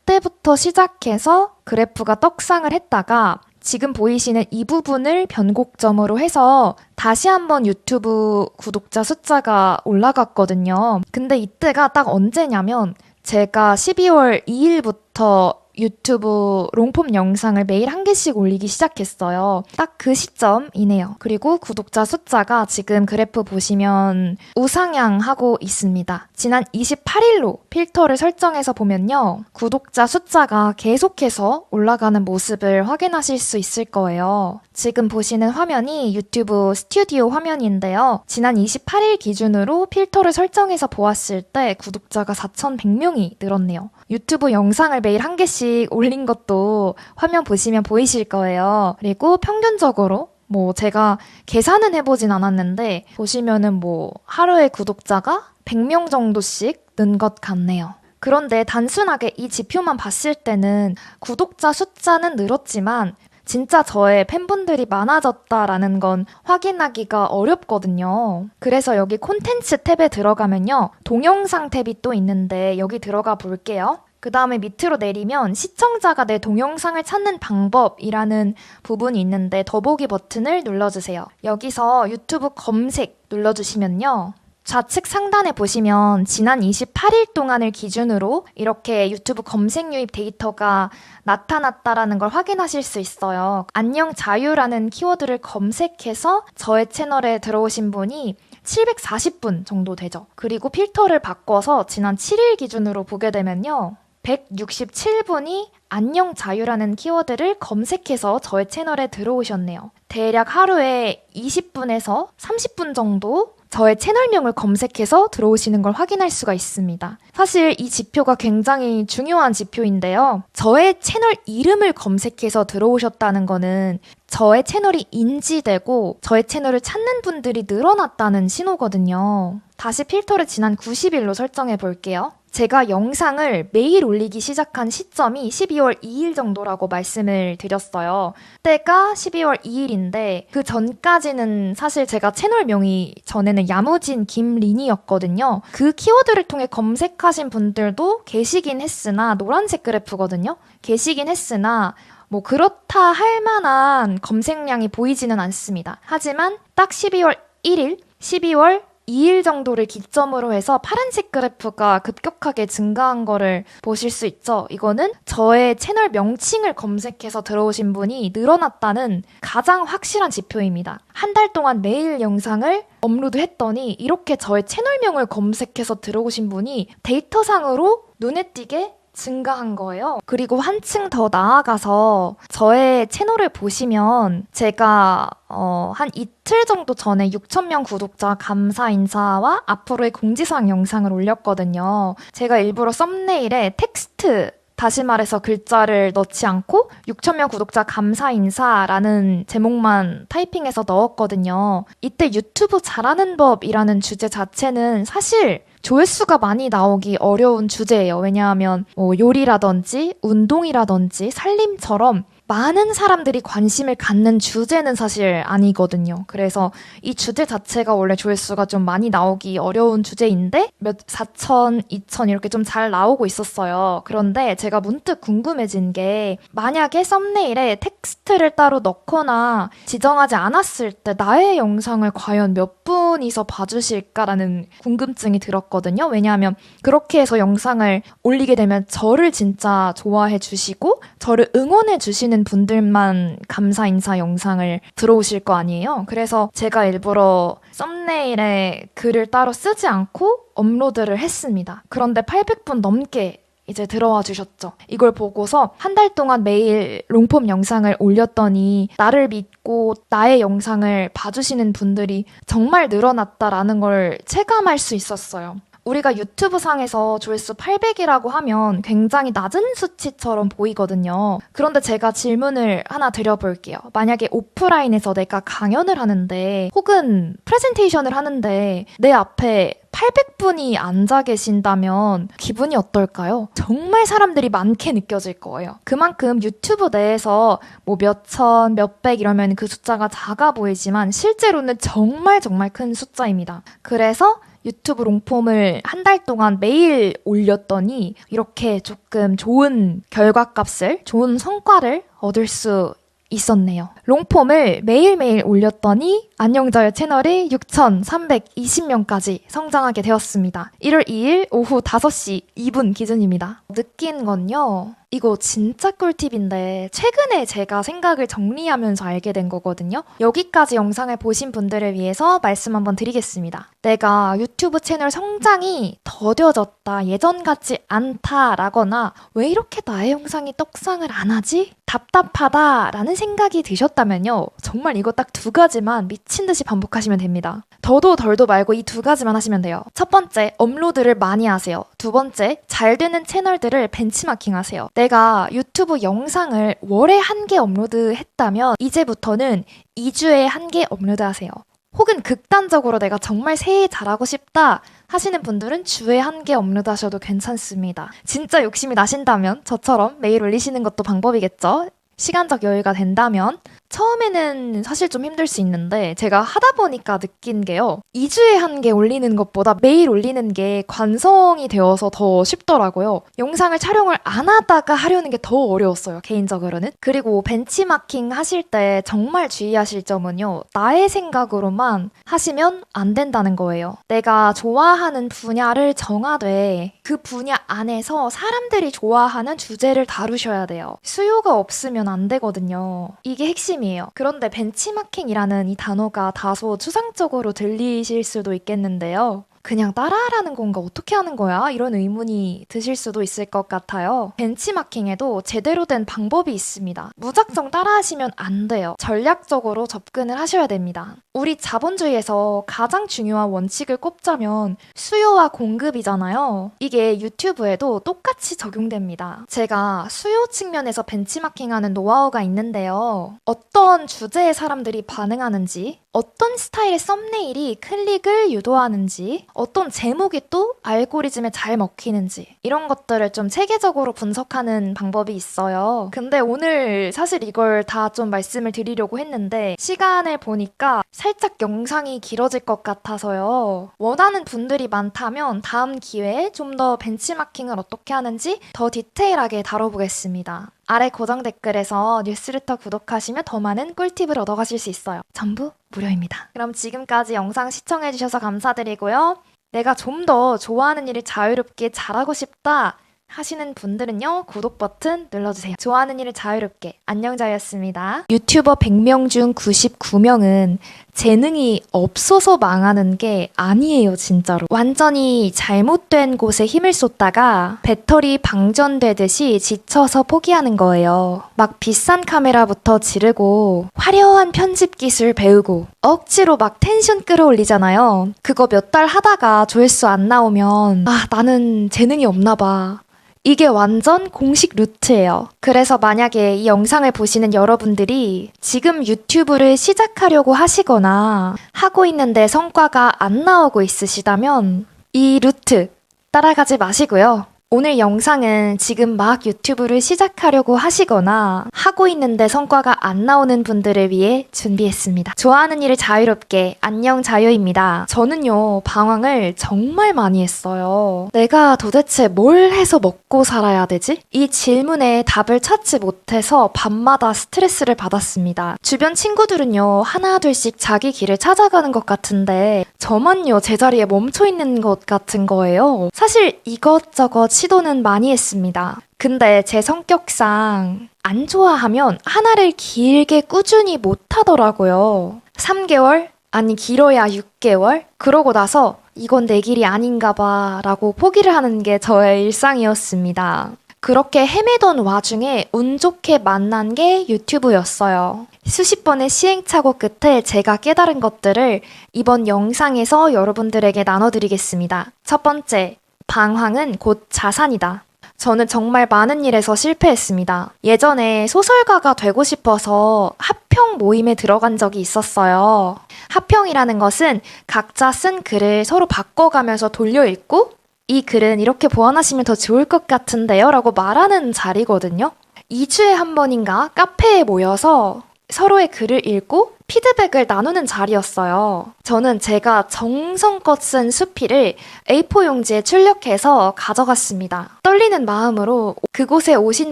이때부터 시작해서 그래프가 떡상을 했다가 지금 보이시는 이 부분을 변곡점으로 해서 다시 한번 유튜브 구독자 숫자가 올라갔거든요. 근데 이때가 딱 언제냐면 제가 12월 2일부터 유튜브 롱폼 영상을 매일 한 개씩 올리기 시작했어요. 딱 그 시점이네요. 그리고 구독자 숫자가 지금 그래프 보시면 우상향하고 있습니다. 지난 28일로 필터를 설정해서 보면요. 구독자 숫자가 계속해서 올라가는 모습을 확인하실 수 있을 거예요. 지금 보시는 화면이 유튜브 스튜디오 화면인데요. 지난 28일 기준으로 필터를 설정해서 보았을 때 구독자가 4,100명이 늘었네요. 유튜브 영상을 매일 한 개씩 올린 것도 화면 보시면 보이실 거예요. 그리고 평균적으로 제가 계산은 해보진 않았는데 보시면은 하루에 구독자가 100명 정도씩 는 것 같네요. 그런데 단순하게 이 지표만 봤을 때는 구독자 숫자는 늘었지만 진짜 저의 팬분들이 많아졌다라는 건 확인하기가 어렵거든요. 그래서 여기 콘텐츠 탭에 들어가면요. 동영상 탭이 또 있는데 여기 들어가 볼게요. 그 다음에 밑으로 내리면 시청자가 내 동영상을 찾는 방법이라는 부분이 있는데 더보기 버튼을 눌러주세요. 여기서 유튜브 검색 눌러주시면요. 좌측 상단에 보시면 지난 28일 동안을 기준으로 이렇게 유튜브 검색 유입 데이터가 나타났다라는 걸 확인하실 수 있어요. 안녕 자유라는 키워드를 검색해서 저의 채널에 들어오신 분이 740분 정도 되죠. 그리고 필터를 바꿔서 지난 7일 기준으로 보게 되면요. 167분이 안녕 자유라는 키워드를 검색해서 저의 채널에 들어오셨네요. 대략 하루에 20분에서 30분 정도 저의 채널명을 검색해서 들어오시는 걸 확인할 수가 있습니다. 사실 이 지표가 굉장히 중요한 지표인데요. 저의 채널 이름을 검색해서 들어오셨다는 거는 저의 채널이 인지되고 저의 채널을 찾는 분들이 늘어났다는 신호거든요. 다시 필터를 지난 90일로 설정해 볼게요. 제가 영상을 매일 올리기 시작한 시점이 12월 2일 정도라고 말씀을 드렸어요. 그때가 12월 2일인데 그 전까지는 사실 제가 채널명이 전에는 야무진 김린이었거든요. 그 키워드를 통해 검색하신 분들도 계시긴 했으나 노란색 그래프거든요. 계시긴 했으나 그렇다 할 만한 검색량이 보이지는 않습니다. 하지만 딱 12월 1일, 12월 2일 정도를 기점으로 해서 파란색 그래프가 급격하게 증가한 거를 보실 수 있죠. 이거는 저의 채널 명칭을 검색해서 들어오신 분이 늘어났다는 가장 확실한 지표입니다. 한 달 동안 매일 영상을 업로드했더니 이렇게 저의 채널명을 검색해서 들어오신 분이 데이터상으로 눈에 띄게 증가한 거예요. 그리고 한층 더 나아가서 저의 채널을 보시면 제가 한 이틀 정도 전에 6,000명 구독자 감사 인사와 앞으로의 공지사항 영상을 올렸거든요. 제가 일부러 썸네일에 텍스트 다시 말해서 글자를 넣지 않고 6,000명 구독자 감사 인사라는 제목만 타이핑해서 넣었거든요. 이때 유튜브 잘하는 법이라는 주제 자체는 사실 조회수가 많이 나오기 어려운 주제예요. 왜냐하면 요리라든지 운동이라든지 살림처럼 많은 사람들이 관심을 갖는 주제는 사실 아니거든요. 그래서 이 주제 자체가 원래 조회수가 좀 많이 나오기 어려운 주제인데 4천, 2천 이렇게 좀 잘 나오고 있었어요. 그런데 제가 문득 궁금해진 게 만약에 썸네일에 텍스트를 따로 넣거나 지정하지 않았을 때 나의 영상을 과연 몇 분이서 봐주실까라는 궁금증이 들었거든요. 왜냐하면 그렇게 해서 영상을 올리게 되면 저를 진짜 좋아해 주시고 저를 응원해 주시는 분들만 감사 인사 영상을 들어오실 거 아니에요. 그래서 제가 일부러 썸네일에 글을 따로 쓰지 않고 업로드를 했습니다. 그런데 800분 넘게 이제 들어와 주셨죠. 이걸 보고서 한 달 동안 매일 롱폼 영상을 올렸더니 나를 믿고 나의 영상을 봐주시는 분들이 정말 늘어났다라는 걸 체감할 수 있었어요. 우리가 유튜브 상에서 조회수 800이라고 하면 굉장히 낮은 수치처럼 보이거든요. 그런데 제가 질문을 하나 드려볼게요. 만약에 오프라인에서 내가 강연을 하는데 혹은 프레젠테이션을 하는데 내 앞에 800분이 앉아 계신다면 기분이 어떨까요? 정말 사람들이 많게 느껴질 거예요. 그만큼 유튜브 내에서 몇천, 몇백 이러면 그 숫자가 작아 보이지만 실제로는 정말 큰 숫자입니다. 그래서 유튜브 롱폼을 한 달 동안 매일 올렸더니 이렇게 조금 좋은 결과값을, 좋은 성과를 얻을 수 있었네요. 롱폼을 매일매일 올렸더니 안녕자유 채널이 6,320명까지 성장하게 되었습니다. 1월 2일 오후 5시 2분 기준입니다. 느낀 건요. 이거 진짜 꿀팁인데 최근에 제가 생각을 정리하면서 알게 된 거거든요. 여기까지 영상을 보신 분들을 위해서 말씀 한번 드리겠습니다. 내가 유튜브 채널 성장이 더뎌졌다, 예전 같지 않다라거나 왜 이렇게 나의 영상이 떡상을 안 하지? 답답하다라는 생각이 드셨다면요. 정말 이거 딱 2가지만 미친 듯이 반복하시면 됩니다. 더도 덜도 말고 이 2가지만 하시면 돼요. 첫 번째, 업로드를 많이 하세요. 두 번째, 잘 되는 채널들을 벤치마킹 하세요. 내가 유튜브 영상을 월에 1개 업로드했다면 이제부터는 2주에 1개 업로드 하세요. 혹은 극단적으로 내가 정말 새해 잘하고 싶다 하시는 분들은 주에 1개 업로드 하셔도 괜찮습니다. 진짜 욕심이 나신다면 저처럼 매일 올리시는 것도 방법이겠죠? 시간적 여유가 된다면 처음에는 사실 좀 힘들 수 있는데 제가 하다 보니까 느낀 게요. 2주에 1개 올리는 것보다 매일 올리는 게 관성이 되어서 더 쉽더라고요. 영상을 촬영을 안 하다가 하려는 게 더 어려웠어요. 개인적으로는. 그리고 벤치마킹 하실 때 정말 주의하실 점은요. 나의 생각으로만 하시면 안 된다는 거예요. 내가 좋아하는 분야를 정하되 그 분야 안에서 사람들이 좋아하는 주제를 다루셔야 돼요. 수요가 없으면 안 되거든요. 이게 핵심이에요. 그런데 벤치마킹이라는 이 단어가 다소 추상적으로 들리실 수도 있겠는데요. 그냥 따라하라는 건가? 어떻게 하는 거야? 이런 의문이 드실 수도 있을 것 같아요. 벤치마킹에도 제대로 된 방법이 있습니다. 무작정 따라하시면 안 돼요. 전략적으로 접근을 하셔야 됩니다. 우리 자본주의에서 가장 중요한 원칙을 꼽자면 수요와 공급이잖아요. 이게 유튜브에도 똑같이 적용됩니다. 제가 수요 측면에서 벤치마킹하는 노하우가 있는데요. 어떤 주제의 사람들이 반응하는지, 어떤 스타일의 썸네일이 클릭을 유도하는지, 어떤 제목이 또 알고리즘에 잘 먹히는지 이런 것들을 좀 체계적으로 분석하는 방법이 있어요. 근데 오늘 사실 이걸 다 좀 말씀을 드리려고 했는데 시간을 보니까 살짝 영상이 길어질 것 같아서요. 원하는 분들이 많다면 다음 기회에 좀 더 벤치마킹을 어떻게 하는지 더 디테일하게 다뤄보겠습니다. 아래 고정 댓글에서 뉴스레터 구독하시면 더 많은 꿀팁을 얻어가실 수 있어요. 전부 무료입니다. 그럼 지금까지 영상 시청해주셔서 감사드리고요. 내가 좀 더 좋아하는 일을 자유롭게 잘하고 싶다 하시는 분들은요. 구독 버튼 눌러주세요. 좋아하는 일을 자유롭게. 안녕자였습니다. 유튜버 100명 중 99명은 재능이 없어서 망하는 게 아니에요, 진짜로. 완전히 잘못된 곳에 힘을 쏟다가 배터리 방전되듯이 지쳐서 포기하는 거예요. 막 비싼 카메라부터 지르고 화려한 편집 기술 배우고 억지로 막 텐션 끌어올리잖아요. 그거 몇 달 하다가 조회수 안 나오면 나는 재능이 없나 봐. 이게 완전 공식 루트예요. 그래서 만약에 이 영상을 보시는 여러분들이 지금 유튜브를 시작하려고 하시거나 하고 있는데 성과가 안 나오고 있으시다면 이 루트 따라가지 마시고요. 오늘 영상은 지금 막 유튜브를 시작하려고 하시거나 하고 있는데 성과가 안 나오는 분들을 위해 준비했습니다. 좋아하는 일을 자유롭게. 안녕 자유입니다. 저는요, 방황을 정말 많이 했어요. 내가 도대체 뭘 해서 먹고 살아야 되지? 이 질문에 답을 찾지 못해서 밤마다 스트레스를 받았습니다. 주변 친구들은요, 하나둘씩 자기 길을 찾아가는 것 같은데 저만요, 제자리에 멈춰 있는 것 같은 거예요. 사실 이것저것 시도는 많이 했습니다. 근데 제 성격상 안 좋아하면 하나를 길게 꾸준히 못 하더라고요. 3개월? 아니 길어야 6개월? 그러고 나서 이건 내 길이 아닌가 봐 라고 포기를 하는 게 저의 일상이었습니다. 그렇게 헤매던 와중에 운 좋게 만난 게 유튜브였어요. 수십 번의 시행착오 끝에 제가 깨달은 것들을 이번 영상에서 여러분들에게 나눠드리겠습니다. 첫 번째, 방황은 곧 자산이다. 저는 정말 많은 일에서 실패했습니다. 예전에 소설가가 되고 싶어서 합평 모임에 들어간 적이 있었어요. 합평이라는 것은 각자 쓴 글을 서로 바꿔가면서 돌려 읽고 이 글은 이렇게 보완하시면 더 좋을 것 같은데요 라고 말하는 자리거든요. 2주에 한 번인가 카페에 모여서 서로의 글을 읽고 피드백을 나누는 자리였어요. 저는 제가 정성껏 쓴 수필을 A4 용지에 출력해서 가져갔습니다. 떨리는 마음으로 그곳에 오신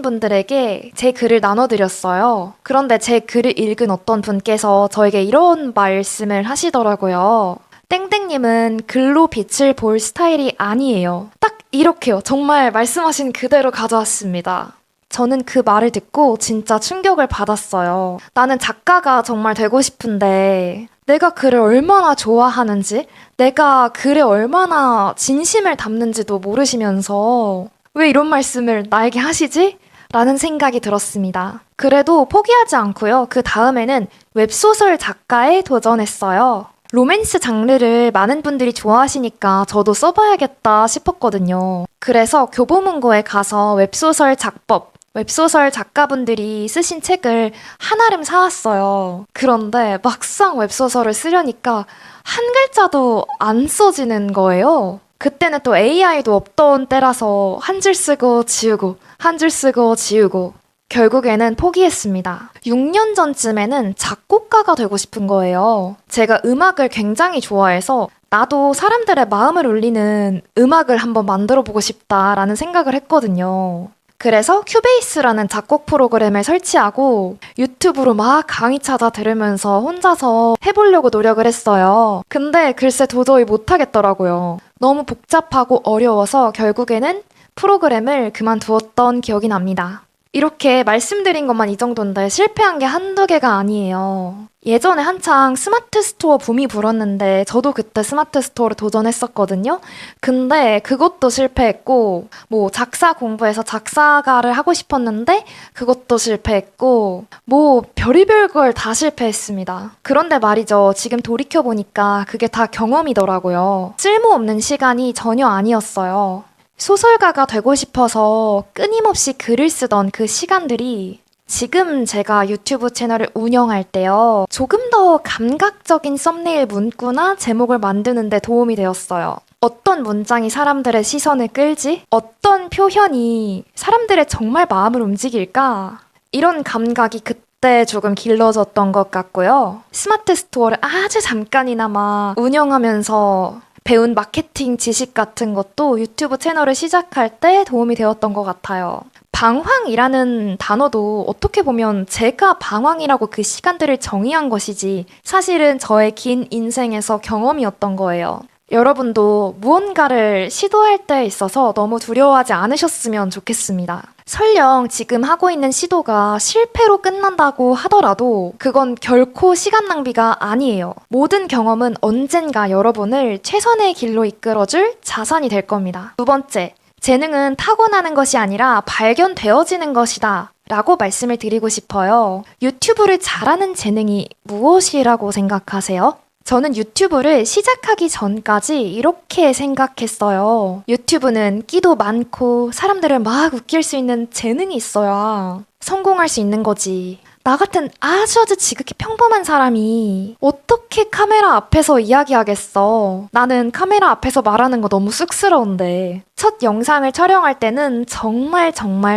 분들에게 제 글을 나눠드렸어요. 그런데 제 글을 읽은 어떤 분께서 저에게 이런 말씀을 하시더라고요. 땡땡님은 글로 빛을 볼 스타일이 아니에요. 딱 이렇게요. 정말 말씀하신 그대로 가져왔습니다. 저는 그 말을 듣고 진짜 충격을 받았어요. 나는 작가가 정말 되고 싶은데 내가 글을 얼마나 좋아하는지, 내가 글에 얼마나 진심을 담는지도 모르시면서 왜 이런 말씀을 나에게 하시지? 라는 생각이 들었습니다. 그래도 포기하지 않고요. 그 다음에는 웹소설 작가에 도전했어요. 로맨스 장르를 많은 분들이 좋아하시니까 저도 써봐야겠다 싶었거든요. 그래서 교보문고에 가서 웹소설 작법, 웹소설 작가분들이 쓰신 책을 한아름 사왔어요. 그런데 막상 웹소설을 쓰려니까 한 글자도 안 써지는 거예요. 그때는 또 AI도 없던 때라서 한 줄 쓰고 지우고, 한 줄 쓰고 지우고, 결국에는 포기했습니다. 6년 전쯤에는 작곡가가 되고 싶은 거예요. 제가 음악을 굉장히 좋아해서 나도 사람들의 마음을 울리는 음악을 한번 만들어 보고 싶다라는 생각을 했거든요. 그래서 큐베이스라는 작곡 프로그램을 설치하고 유튜브로 막 강의 찾아 들으면서 혼자서 해보려고 노력을 했어요. 근데 글쎄 도저히 못하겠더라고요. 너무 복잡하고 어려워서 결국에는 프로그램을 그만두었던 기억이 납니다. 이렇게 말씀드린 것만 이 정도인데 실패한 게 한두 개가 아니에요. 예전에 한창 스마트 스토어 붐이 불었는데 저도 그때 스마트 스토어를 도전했었거든요. 근데 그것도 실패했고, 뭐 작사 공부해서 작사가를 하고 싶었는데 그것도 실패했고, 뭐 별의별 걸 다 실패했습니다. 그런데 말이죠. 지금 돌이켜보니까 그게 다 경험이더라고요. 쓸모없는 시간이 전혀 아니었어요. 소설가가 되고 싶어서 끊임없이 글을 쓰던 그 시간들이 지금 제가 유튜브 채널을 운영할 때요. 조금 더 감각적인 썸네일 문구나 제목을 만드는 데 도움이 되었어요. 어떤 문장이 사람들의 시선을 끌지? 어떤 표현이 사람들의 정말 마음을 움직일까? 이런 감각이 그때 조금 길러졌던 것 같고요. 스마트 스토어를 아주 잠깐이나마 운영하면서 배운 마케팅 지식 같은 것도 유튜브 채널을 시작할 때 도움이 되었던 것 같아요. 방황이라는 단어도 어떻게 보면 제가 방황이라고 그 시간들을 정의한 것이지 사실은 저의 긴 인생에서 경험이었던 거예요. 여러분도 무언가를 시도할 때 있어서 너무 두려워하지 않으셨으면 좋겠습니다. 설령 지금 하고 있는 시도가 실패로 끝난다고 하더라도 그건 결코 시간 낭비가 아니에요. 모든 경험은 언젠가 여러분을 최선의 길로 이끌어줄 자산이 될 겁니다. 두 번째, 재능은 타고나는 것이 아니라 발견되어지는 것이다 라고 말씀을 드리고 싶어요. 유튜브를 잘하는 재능이 무엇이라고 생각하세요? 저는 유튜브를 시작하기 전까지 이렇게 생각했어요. 유튜브는 끼도 많고 사람들을 막 웃길 수 있는 재능이 있어야 성공할 수 있는 거지. 나 같은 아주 지극히 평범한 사람이 어떻게 카메라 앞에서 이야기하겠어. 나는 카메라 앞에서 말하는 거 너무 쑥스러운데. 첫 영상을 촬영할 때는 정말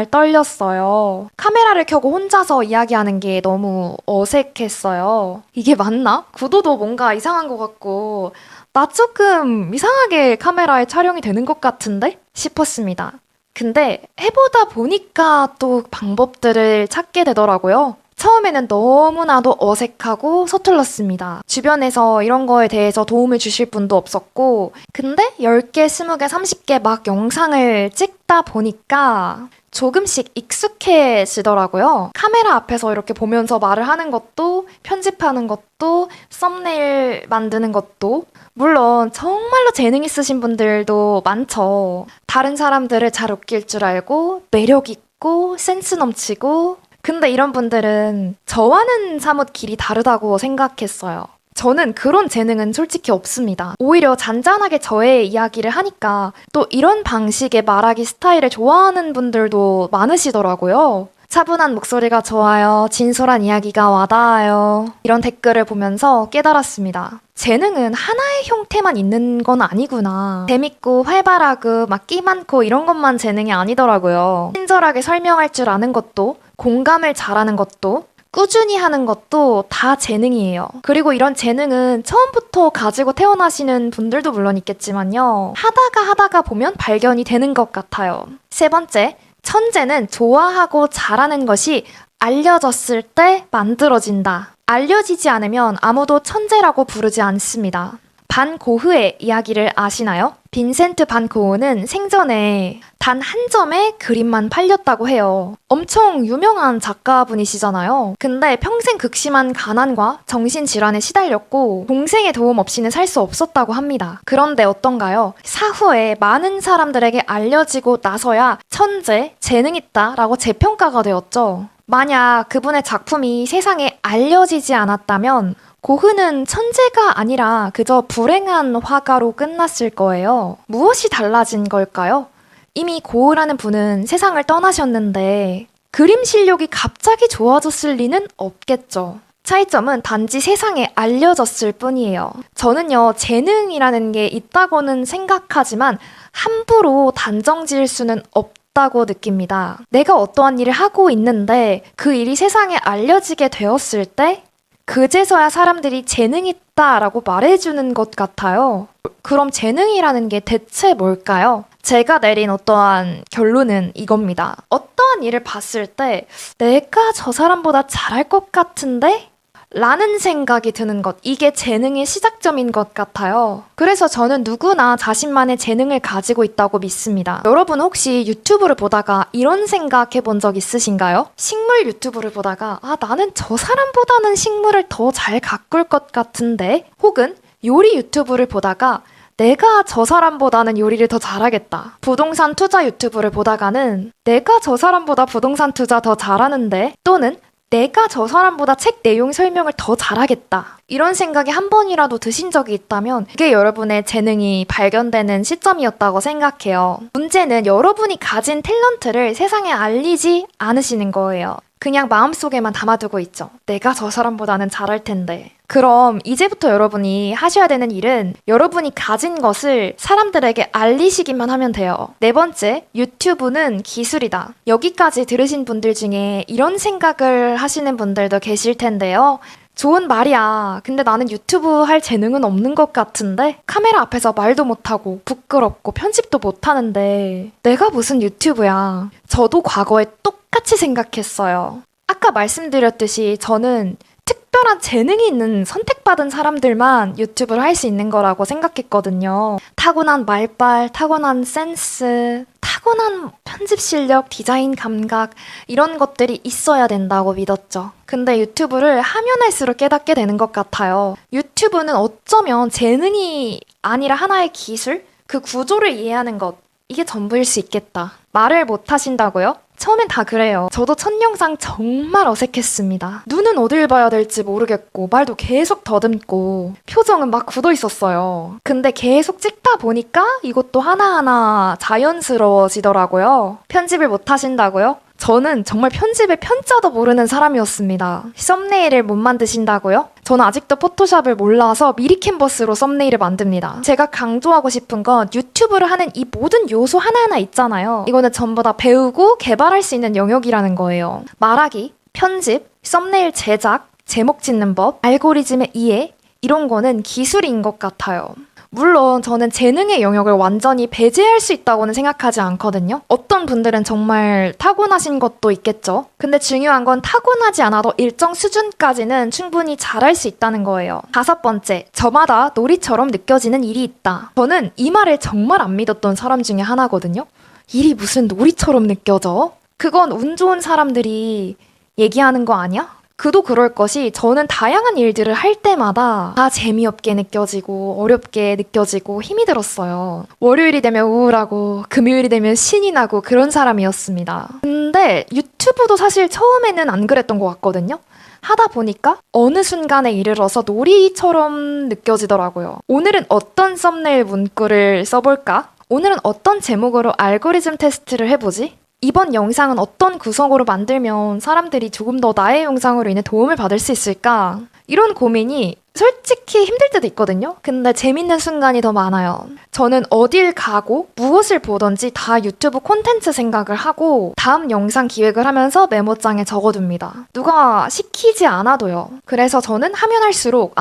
떨렸어요. 카메라를 켜고 혼자서 이야기하는 게 너무 어색했어요. 이게 맞나? 구도도 뭔가 이상한 것 같고 나 조금 이상하게 카메라에 촬영이 되는 것 같은데? 싶었습니다. 근데 해보다 보니까 또 방법들을 찾게 되더라고요. 처음에는 너무나도 어색하고 서툴렀습니다. 주변에서 이런 거에 대해서 도움을 주실 분도 없었고 근데 10개, 20개, 30개 막 영상을 찍다 보니까 조금씩 익숙해지더라고요. 카메라 앞에서 이렇게 보면서 말을 하는 것도 편집하는 것도 썸네일 만드는 것도 물론 정말로 재능 있으신 분들도 많죠. 다른 사람들을 잘 웃길 줄 알고 매력 있고 센스 넘치고 근데 이런 분들은 저와는 사뭇 길이 다르다고 생각했어요. 저는 그런 재능은 솔직히 없습니다. 오히려 잔잔하게 저의 이야기를 하니까 또 이런 방식의 말하기 스타일을 좋아하는 분들도 많으시더라고요. 차분한 목소리가 좋아요. 진솔한 이야기가 와닿아요. 이런 댓글을 보면서 깨달았습니다. 재능은 하나의 형태만 있는 건 아니구나. 재밌고 활발하고 막 끼 많고 이런 것만 재능이 아니더라고요. 친절하게 설명할 줄 아는 것도 공감을 잘하는 것도 꾸준히 하는 것도 다 재능이에요. 그리고 이런 재능은 처음부터 가지고 태어나시는 분들도 물론 있겠지만요. 하다가 보면 발견이 되는 것 같아요. 세 번째, 천재는 좋아하고 잘하는 것이 알려졌을 때 만들어진다. 알려지지 않으면 아무도 천재라고 부르지 않습니다. 반 고흐의 이야기를 아시나요? 빈센트 반 고흐는 생전에 단 한 점의 그림만 팔렸다고 해요. 엄청 유명한 작가분이시잖아요. 근데 평생 극심한 가난과 정신질환에 시달렸고 동생의 도움 없이는 살 수 없었다고 합니다. 그런데 어떤가요? 사후에 많은 사람들에게 알려지고 나서야 천재, 재능 있다라고 재평가가 되었죠. 만약 그분의 작품이 세상에 알려지지 않았다면 고흐는 천재가 아니라 그저 불행한 화가로 끝났을 거예요. 무엇이 달라진 걸까요? 이미 고흐라는 분은 세상을 떠나셨는데 그림 실력이 갑자기 좋아졌을 리는 없겠죠. 차이점은 단지 세상에 알려졌을 뿐이에요. 저는요, 재능이라는 게 있다고는 생각하지만 함부로 단정 지을 수는 없다고 느낍니다. 내가 어떠한 일을 하고 있는데 그 일이 세상에 알려지게 되었을 때 그제서야 사람들이 재능 있다라고 말해주는 것 같아요. 그럼 재능이라는 게 대체 뭘까요? 제가 내린 어떠한 결론은 이겁니다. 어떠한 일을 봤을 때 내가 저 사람보다 잘할 것 같은데? 라는 생각이 드는 것. 이게 재능의 시작점인 것 같아요. 그래서 저는 누구나 자신만의 재능을 가지고 있다고 믿습니다. 여러분 혹시 유튜브를 보다가 이런 생각 해본 적 있으신가요? 식물 유튜브를 보다가 나는 저 사람보다는 식물을 더 잘 가꿀 것 같은데? 혹은 요리 유튜브를 보다가 내가 저 사람보다는 요리를 더 잘하겠다. 부동산 투자 유튜브를 보다가는 내가 저 사람보다 부동산 투자 더 잘하는데? 또는 내가 저 사람보다 책 내용 설명을 더 잘하겠다. 이런 생각이 한 번이라도 드신 적이 있다면 그게 여러분의 재능이 발견되는 시점이었다고 생각해요. 문제는 여러분이 가진 탤런트를 세상에 알리지 않으시는 거예요. 그냥 마음속에만 담아두고 있죠. 내가 저 사람보다는 잘할 텐데. 그럼 이제부터 여러분이 하셔야 되는 일은 여러분이 가진 것을 사람들에게 알리시기만 하면 돼요. 네 번째, 유튜브는 기술이다. 여기까지 들으신 분들 중에 이런 생각을 하시는 분들도 계실 텐데요. 좋은 말이야. 근데 나는 유튜브 할 재능은 없는 것 같은데? 카메라 앞에서 말도 못하고 부끄럽고 편집도 못하는데 내가 무슨 유튜브야. 저도 과거에 똑같이 생각했어요. 아까 말씀드렸듯이 저는 특별한 재능이 있는 선택받은 사람들만 유튜브를 할 수 있는 거라고 생각했거든요. 타고난 말빨, 타고난 센스, 타고난 편집 실력, 디자인 감각 이런 것들이 있어야 된다고 믿었죠. 근데 유튜브를 하면 할수록 깨닫게 되는 것 같아요. 유튜브는 어쩌면 재능이 아니라 하나의 기술? 그 구조를 이해하는 것, 이게 전부일 수 있겠다. 말을 못 하신다고요? 처음엔 다 그래요. 저도 첫 영상 정말 어색했습니다. 눈은 어딜 봐야 될지 모르겠고 말도 계속 더듬고 표정은 막 굳어 있었어요. 근데 계속 찍다 보니까 이것도 하나하나 자연스러워지더라고요. 편집을 못 하신다고요? 저는 정말 편집의 편자도 모르는 사람이었습니다. 썸네일을 못 만드신다고요? 저는 아직도 포토샵을 몰라서 미리 캔버스로 썸네일을 만듭니다. 제가 강조하고 싶은 건 유튜브를 하는 이 모든 요소 하나하나 있잖아요. 이거는 전부 다 배우고 개발할 수 있는 영역이라는 거예요. 말하기, 편집, 썸네일 제작, 제목 짓는 법, 알고리즘의 이해 이런 거는 기술인 것 같아요. 물론 저는 재능의 영역을 완전히 배제할 수 있다고는 생각하지 않거든요. 어떤 분들은 정말 타고나신 것도 있겠죠. 근데 중요한 건 타고나지 않아도 일정 수준까지는 충분히 잘할 수 있다는 거예요. 다섯 번째, 저마다 놀이처럼 느껴지는 일이 있다. 저는 이 말을 정말 안 믿었던 사람 중에 하나거든요. 일이 무슨 놀이처럼 느껴져? 그건 운 좋은 사람들이 얘기하는 거 아니야? 그도 그럴 것이 저는 다양한 일들을 할 때마다 다 재미없게 느껴지고 어렵게 느껴지고 힘이 들었어요. 월요일이 되면 우울하고 금요일이 되면 신이 나고 그런 사람이었습니다. 근데 유튜브도 사실 처음에는 안 그랬던 것 같거든요. 하다 보니까 어느 순간에 이르러서 놀이처럼 느껴지더라고요. 오늘은 어떤 썸네일 문구를 써볼까? 오늘은 어떤 제목으로 알고리즘 테스트를 해보지? 이번 영상은 어떤 구성으로 만들면 사람들이 조금 더 나의 영상으로 인해 도움을 받을 수 있을까? 이런 고민이 솔직히 힘들 때도 있거든요. 근데 재밌는 순간이 더 많아요. 저는 어딜 가고 무엇을 보던지 다 유튜브 콘텐츠 생각을 하고 다음 영상 기획을 하면서 메모장에 적어둡니다. 누가 시키지 않아도요. 그래서 저는 하면 할수록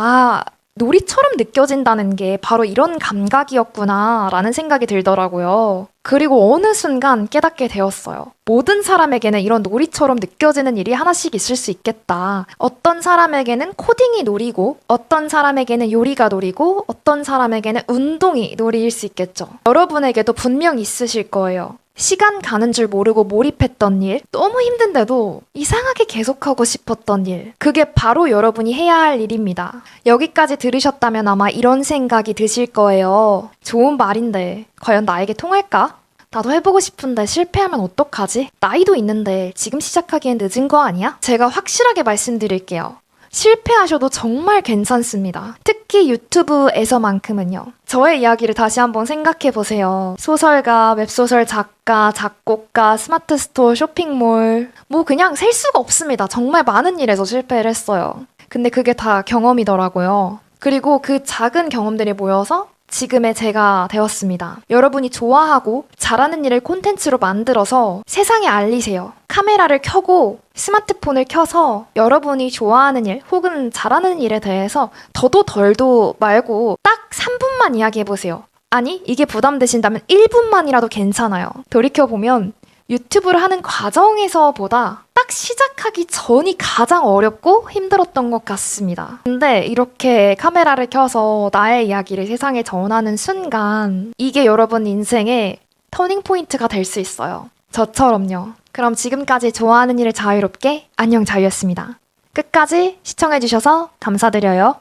놀이처럼 느껴진다는 게 바로 이런 감각이었구나 라는 생각이 들더라고요. 그리고 어느 순간 깨닫게 되었어요. 모든 사람에게는 이런 놀이처럼 느껴지는 일이 하나씩 있을 수 있겠다. 어떤 사람에게는 코딩이 놀이고, 어떤 사람에게는 요리가 놀이고, 어떤 사람에게는 운동이 놀이일 수 있겠죠. 여러분에게도 분명 있으실 거예요. 시간 가는 줄 모르고 몰입했던 일, 너무 힘든데도 이상하게 계속하고 싶었던 일. 그게 바로 여러분이 해야 할 일입니다. 여기까지 들으셨다면 아마 이런 생각이 드실 거예요. 좋은 말인데 과연 나에게 통할까? 나도 해보고 싶은데 실패하면 어떡하지? 나이도 있는데 지금 시작하기엔 늦은 거 아니야? 제가 확실하게 말씀드릴게요. 실패하셔도 정말 괜찮습니다. 특히 유튜브에서만큼은요. 저의 이야기를 다시 한번 생각해보세요. 소설가, 웹소설 작가, 작곡가, 스마트 스토어, 쇼핑몰 뭐 그냥 셀 수가 없습니다. 정말 많은 일에서 실패를 했어요. 근데 그게 다 경험이더라고요. 그리고 그 작은 경험들이 모여서 지금의 제가 되었습니다. 여러분이 좋아하고 잘하는 일을 콘텐츠로 만들어서 세상에 알리세요. 카메라를 켜고 스마트폰을 켜서 여러분이 좋아하는 일 혹은 잘하는 일에 대해서 더도 덜도 말고 딱 3분만 이야기해보세요. 아니, 이게 부담되신다면 1분만이라도 괜찮아요. 돌이켜보면 유튜브를 하는 과정에서보다 딱 시작하기 전이 가장 어렵고 힘들었던 것 같습니다. 근데 이렇게 카메라를 켜서 나의 이야기를 세상에 전하는 순간 이게 여러분 인생의 터닝포인트가 될 수 있어요. 저처럼요. 그럼 지금까지 좋아하는 일을 자유롭게 안녕 자유였습니다. 끝까지 시청해주셔서 감사드려요.